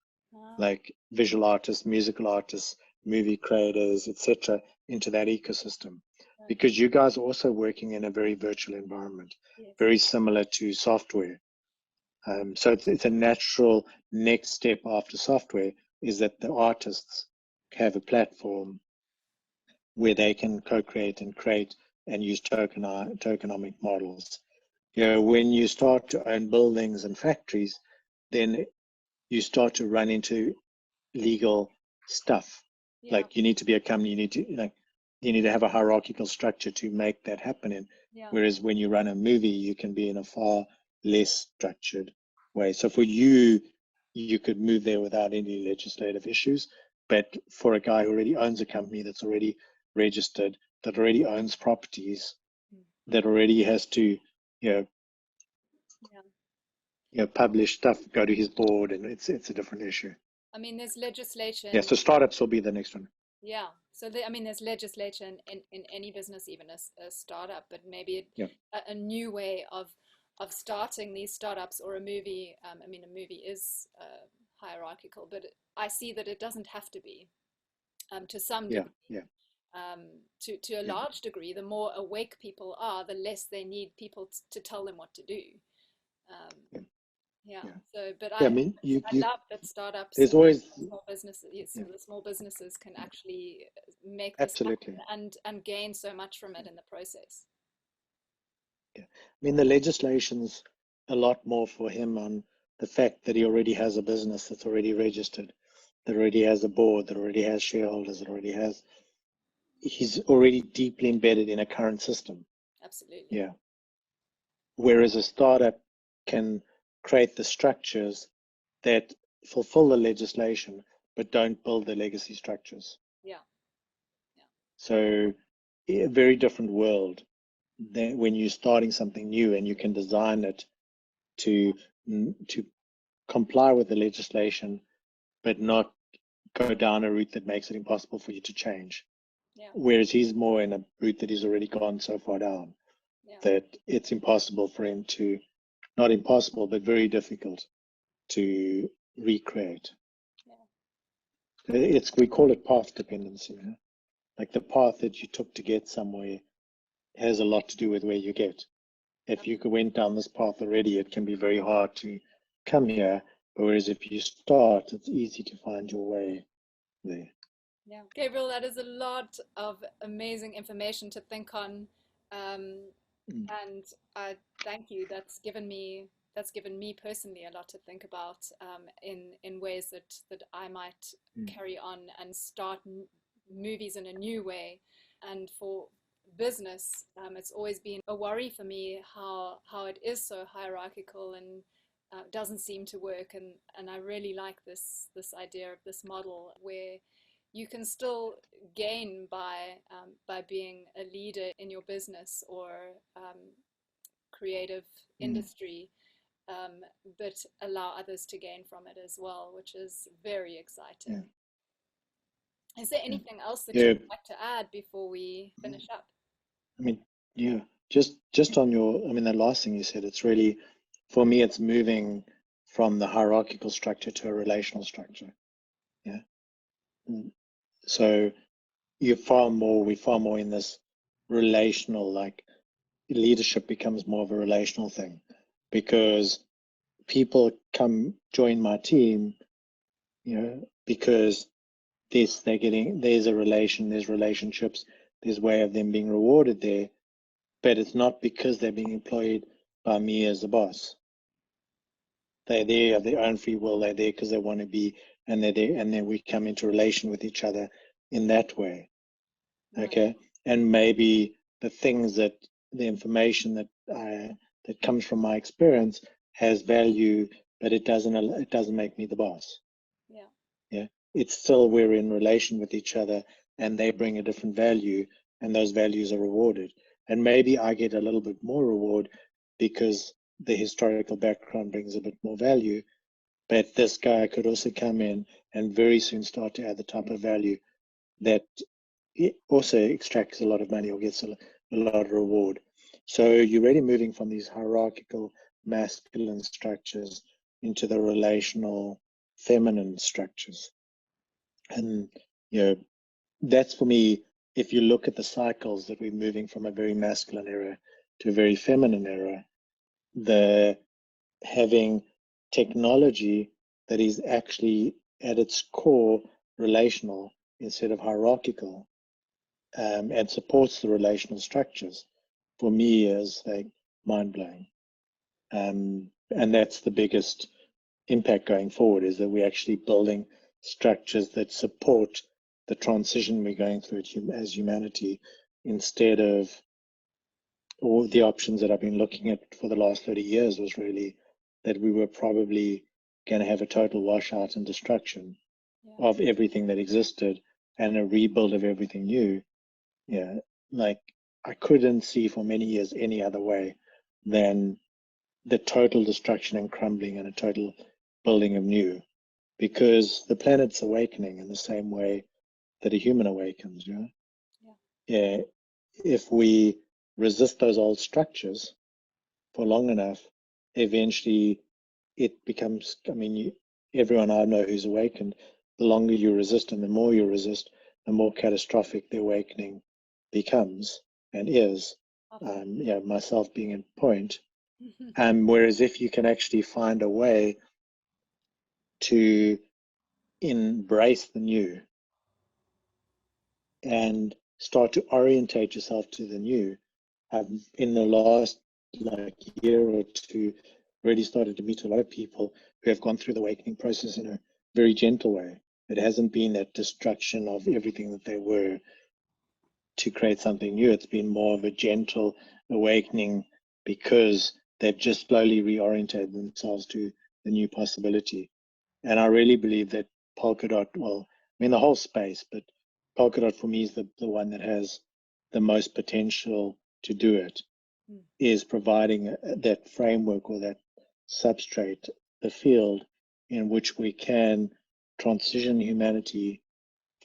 like visual artists, musical artists, movie creators, etc., into that ecosystem. Because you guys are also working in a very virtual environment, very similar to software. So it's a natural next step after software is that the artists have a platform where they can co-create and create and use tokenomic models. When you start to own buildings and factories, then you start to run into legal stuff. Like you need to be a company, you need to have a hierarchical structure to make that happen in. Whereas when you run a movie, you can be in a far less structured way. So for you could move there without any legislative issues. But for a guy who already owns a company that's already registered, that already owns properties, that already has to, publish stuff, go to his board, and it's a different issue. I mean, there's legislation. Yeah, so startups will be the next one. Yeah. So there's legislation in any business, even a startup, but maybe a new way of starting these startups or a movie. I mean, a movie is hierarchical, but I see that it doesn't have to be, to some degree. To a large degree, the more awake people are, the less they need people to tell them what to do. So, but I love that startups, there's always small businesses, the small businesses can actually make this absolutely happen and gain so much from it in the process. I mean, the legislation's a lot more for him on the fact that he already has a business that's already registered, that already has a board, that already has shareholders, that he's already deeply embedded in a current system. Absolutely. Yeah. Whereas a startup can create the structures that fulfill the legislation, but don't build the legacy structures. So a very different world than when you're starting something new and you can design it to comply with the legislation, but not go down a route that makes it impossible for you to change. Yeah. Whereas he's more in a route that he's already gone so far down that it's impossible for him to, not impossible, but very difficult to recreate. We call it path dependency. You know? Like the path that you took to get somewhere has a lot to do with where you get. If you went down this path already, it can be very hard to come here. Whereas if you start, it's easy to find your way there. Yeah, Gabriel, that is a lot of amazing information to think on, and thank you. That's given me personally a lot to think about in ways that I might carry on and start movies in a new way. And for business, it's always been a worry for me how it is so hierarchical and doesn't seem to work. And I really like this idea of this model where you can still gain by being a leader in your business or creative industry, but allow others to gain from it as well, which is very exciting. Is there anything else that you'd like to add before we finish up? I mean, just on the last thing you said, it's really, for me, it's moving from the hierarchical structure to a relational structure. Yeah. So we're far more in this relational, like leadership becomes more of a relational thing because people come join my team, because there's there's relationships, there's way of them being rewarded there, but it's not because they're being employed by me as the boss. They're there of their own free will. They're there because they want to be, and they're there, and then we come into relation with each other in that way. Okay, and maybe the information that comes from my experience has value, but it doesn't make me the boss. Yeah, it's still, we're in relation with each other, and they bring a different value, and those values are rewarded. And maybe I get a little bit more reward because the historical background brings a bit more value, but this guy could also come in and very soon start to add the type of value that it also extracts a lot of money or gets a lot of reward. So you're really moving from these hierarchical masculine structures into the relational feminine structures. And that's, for me, if you look at the cycles that we're moving from a very masculine era to a very feminine era, the having technology that is actually at its core relational instead of hierarchical, and supports the relational structures, for me is like mind-blowing. And that's the biggest impact going forward, is that we're actually building structures that support the transition we're going through as humanity, instead of all the options that I've been looking at for the last 30 years was really that we were probably going to have a total washout and destruction of everything that existed and a rebuild of everything new. Yeah, like I couldn't see for many years any other way than the total destruction and crumbling and a total building of new, because the planet's awakening in the same way that a human awakens. Yeah. If we resist those old structures for long enough, eventually it becomes, everyone I know who's awakened, the longer you resist and the more you resist, the more catastrophic the awakening becomes and is. Myself being in point. Whereas if you can actually find a way to embrace the new and start to orientate yourself to the new, I've, in the last year or two, really started to meet a lot of people who have gone through the awakening process in a very gentle way. It hasn't been that destruction of everything that they were to create something new. It's been more of a gentle awakening because they've just slowly reoriented themselves to the new possibility. And I really believe that Polkadot, the whole space, but Polkadot for me is the one that has the most potential to do it, is providing that framework or that substrate, the field in which we can transition humanity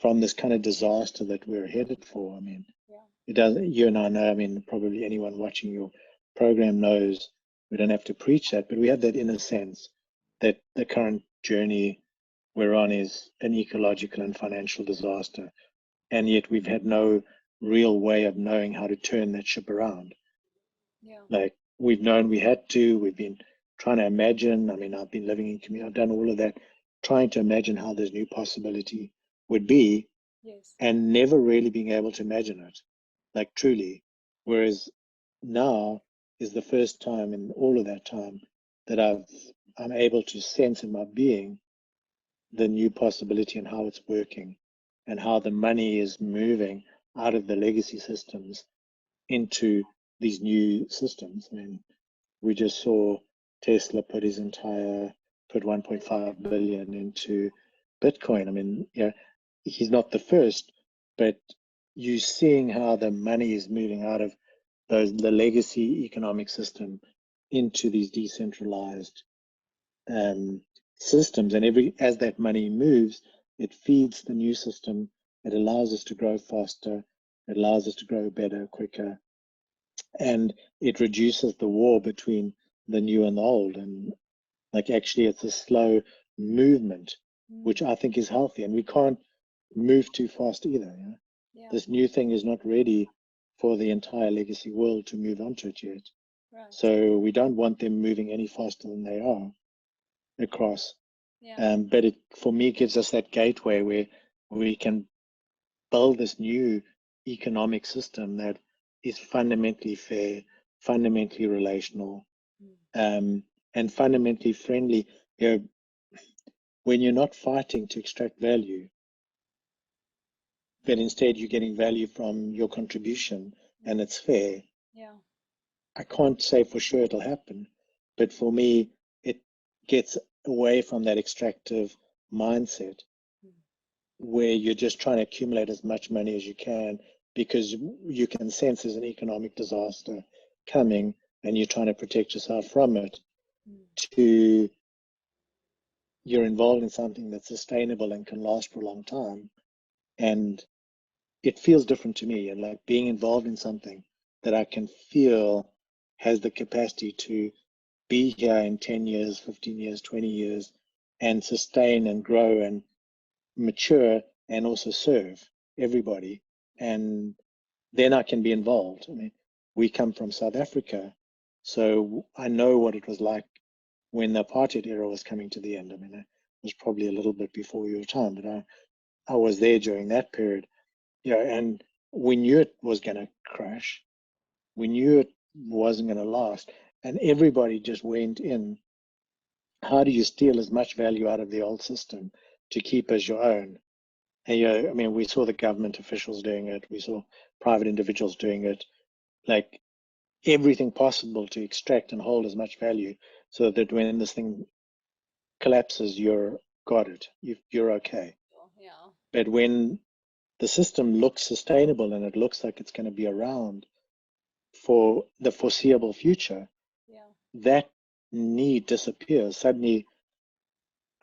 from this kind of disaster that we're headed for. I mean, Yeah. it does. You and I know. I mean, probably anyone watching your program knows we don't have to preach that, but we have that inner sense that the current journey we're on is an ecological and financial disaster, and yet we've had no real way of knowing how to turn that ship around. Yeah. Like, we've known we had to. We've been trying to imagine. I mean, I've been living in community. I've done all of that, trying to imagine how this new possibility would be, Yes. and never really being able to imagine it, like truly. Whereas now is the first time in all of that time that I'm able to sense in my being the new possibility and how it's working, and how the money is moving out of the legacy systems into these new systems. I mean, we just saw Tesla put 1.5 billion into Bitcoin. I mean, yeah, he's not the first, but you're seeing how the money is moving out of the legacy economic system into these decentralized systems. And as that money moves, it feeds the new system. It allows us to grow faster. It allows us to grow better, quicker, and it reduces the war between the new and the old. And like, actually, it's a slow movement, which I think is healthy. And we can't move too fast either. You know? Yeah. This new thing is not ready for the entire legacy world to move onto it yet. Right. So we don't want them moving any faster than they are across. Yeah. But it, for me, gives us that gateway where we can build this new economic system that is fundamentally fair, fundamentally relational, and fundamentally friendly. You know, when you're not fighting to extract value, but instead you're getting value from your contribution, and it's fair. Yeah. I can't say for sure it'll happen, but for me, it gets away from that extractive mindset where you're just trying to accumulate as much money as you can because you can sense there's an economic disaster coming and you're trying to protect yourself from it, to you're involved in something that's sustainable and can last for a long time. And it feels different to me, and like being involved in something that I can feel has the capacity to be here in 10 years, 15 years, 20 years, and sustain and grow and mature and also serve everybody. And then I can be involved. I mean, we come from South Africa, so I know what it was like when the apartheid era was coming to the end. I mean, it was probably a little bit before your time, but I was there during that period. You know, and we knew it was going to crash. We knew it wasn't going to last. And everybody just went in. How do you steal as much value out of the old system to keep as your own? And, you know, I mean, we saw the government officials doing it. We saw private individuals doing it. Like, everything possible to extract and hold as much value so that when this thing collapses, you're got it. You're okay. Yeah. But when the system looks sustainable and it looks like it's going to be around for the foreseeable future, that need disappears. Suddenly,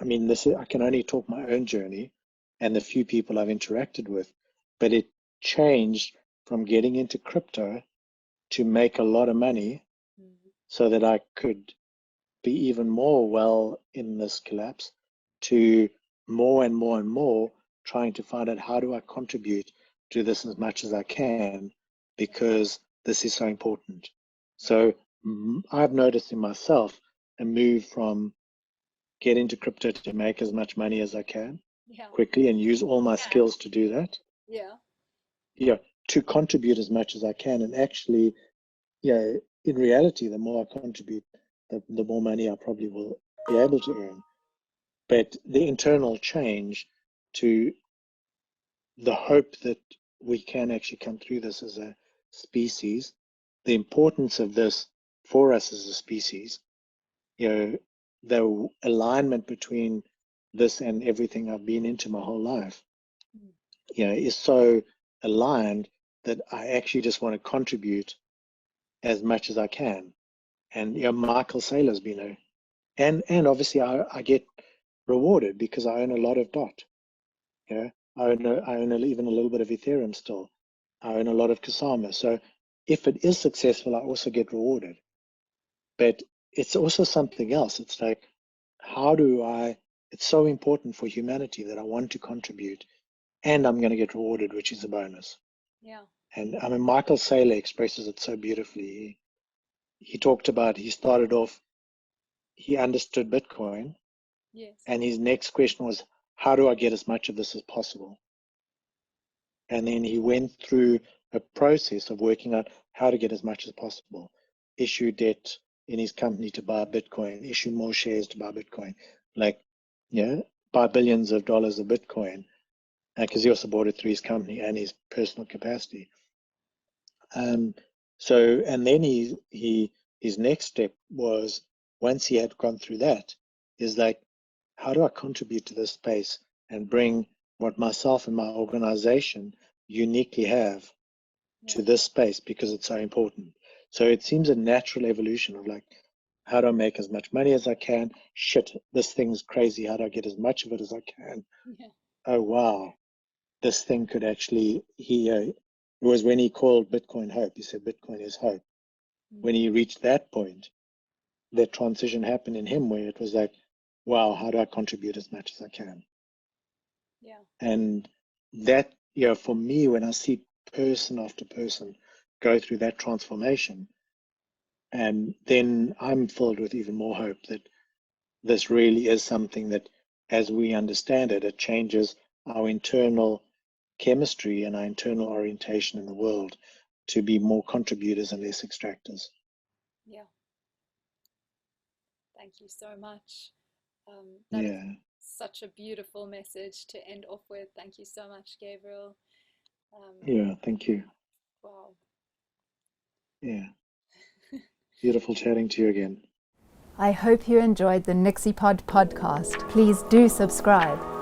I mean, I can only talk my own journey and the few people I've interacted with, but it changed from getting into crypto to make a lot of money so that I could be even more well in this collapse, to more and more and more trying to find out how do I contribute to this as much as I can, because this is so important. So I've noticed in myself a move from get into crypto to make as much money as I can quickly and use all my skills to do that. Yeah, to contribute as much as I can. And actually, yeah, in reality, the more I contribute, the more money I probably will be able to earn. But the internal change to the hope that we can actually come through this as a species, the importance of this for us as a species, you know, the alignment between this and everything I've been into my whole life, you know, is so aligned that I actually just want to contribute as much as I can. And you know, Michael Saylor's been and obviously I get rewarded because I own a lot of DOT. I own even a little bit of Ethereum still. I own a lot of Kusama. So if it is successful, I also get rewarded. But it's also something else. It's like, it's so important for humanity that I want to contribute and I'm going to get rewarded, which is a bonus. Yeah. And I mean, Michael Saylor expresses it so beautifully. He talked about, he started off, he understood Bitcoin. Yes. And his next question was, how do I get as much of this as possible? And then he went through a process of working out how to get as much as possible. Issue debt in his company to buy Bitcoin, issue more shares to buy Bitcoin, buy billions of dollars of Bitcoin, because he also bought it through his company and his personal capacity. And then his next step was, once he had gone through that, is like, how do I contribute to this space and bring what myself and my organization uniquely have to this space, because it's so important. So it seems a natural evolution of like, how do I make as much money as I can? Shit, this thing's crazy. How do I get as much of it as I can? Yeah. Oh, wow. This thing could actually, it was when he called Bitcoin hope. He said, Bitcoin is hope. When he reached that point, that transition happened in him where it was like, wow, how do I contribute as much as I can? Yeah. And that, for me, when I see person after person go through that transformation, and then I'm filled with even more hope that this really is something that, as we understand it, it changes our internal chemistry and our internal orientation in the world to be more contributors and less extractors. Yeah. Thank you so much. That is such a beautiful message to end off with. Thank you so much, Gabriel. Thank you. Wow. Yeah. Beautiful chatting to you again. I hope you enjoyed the NixyPod podcast. Please do subscribe.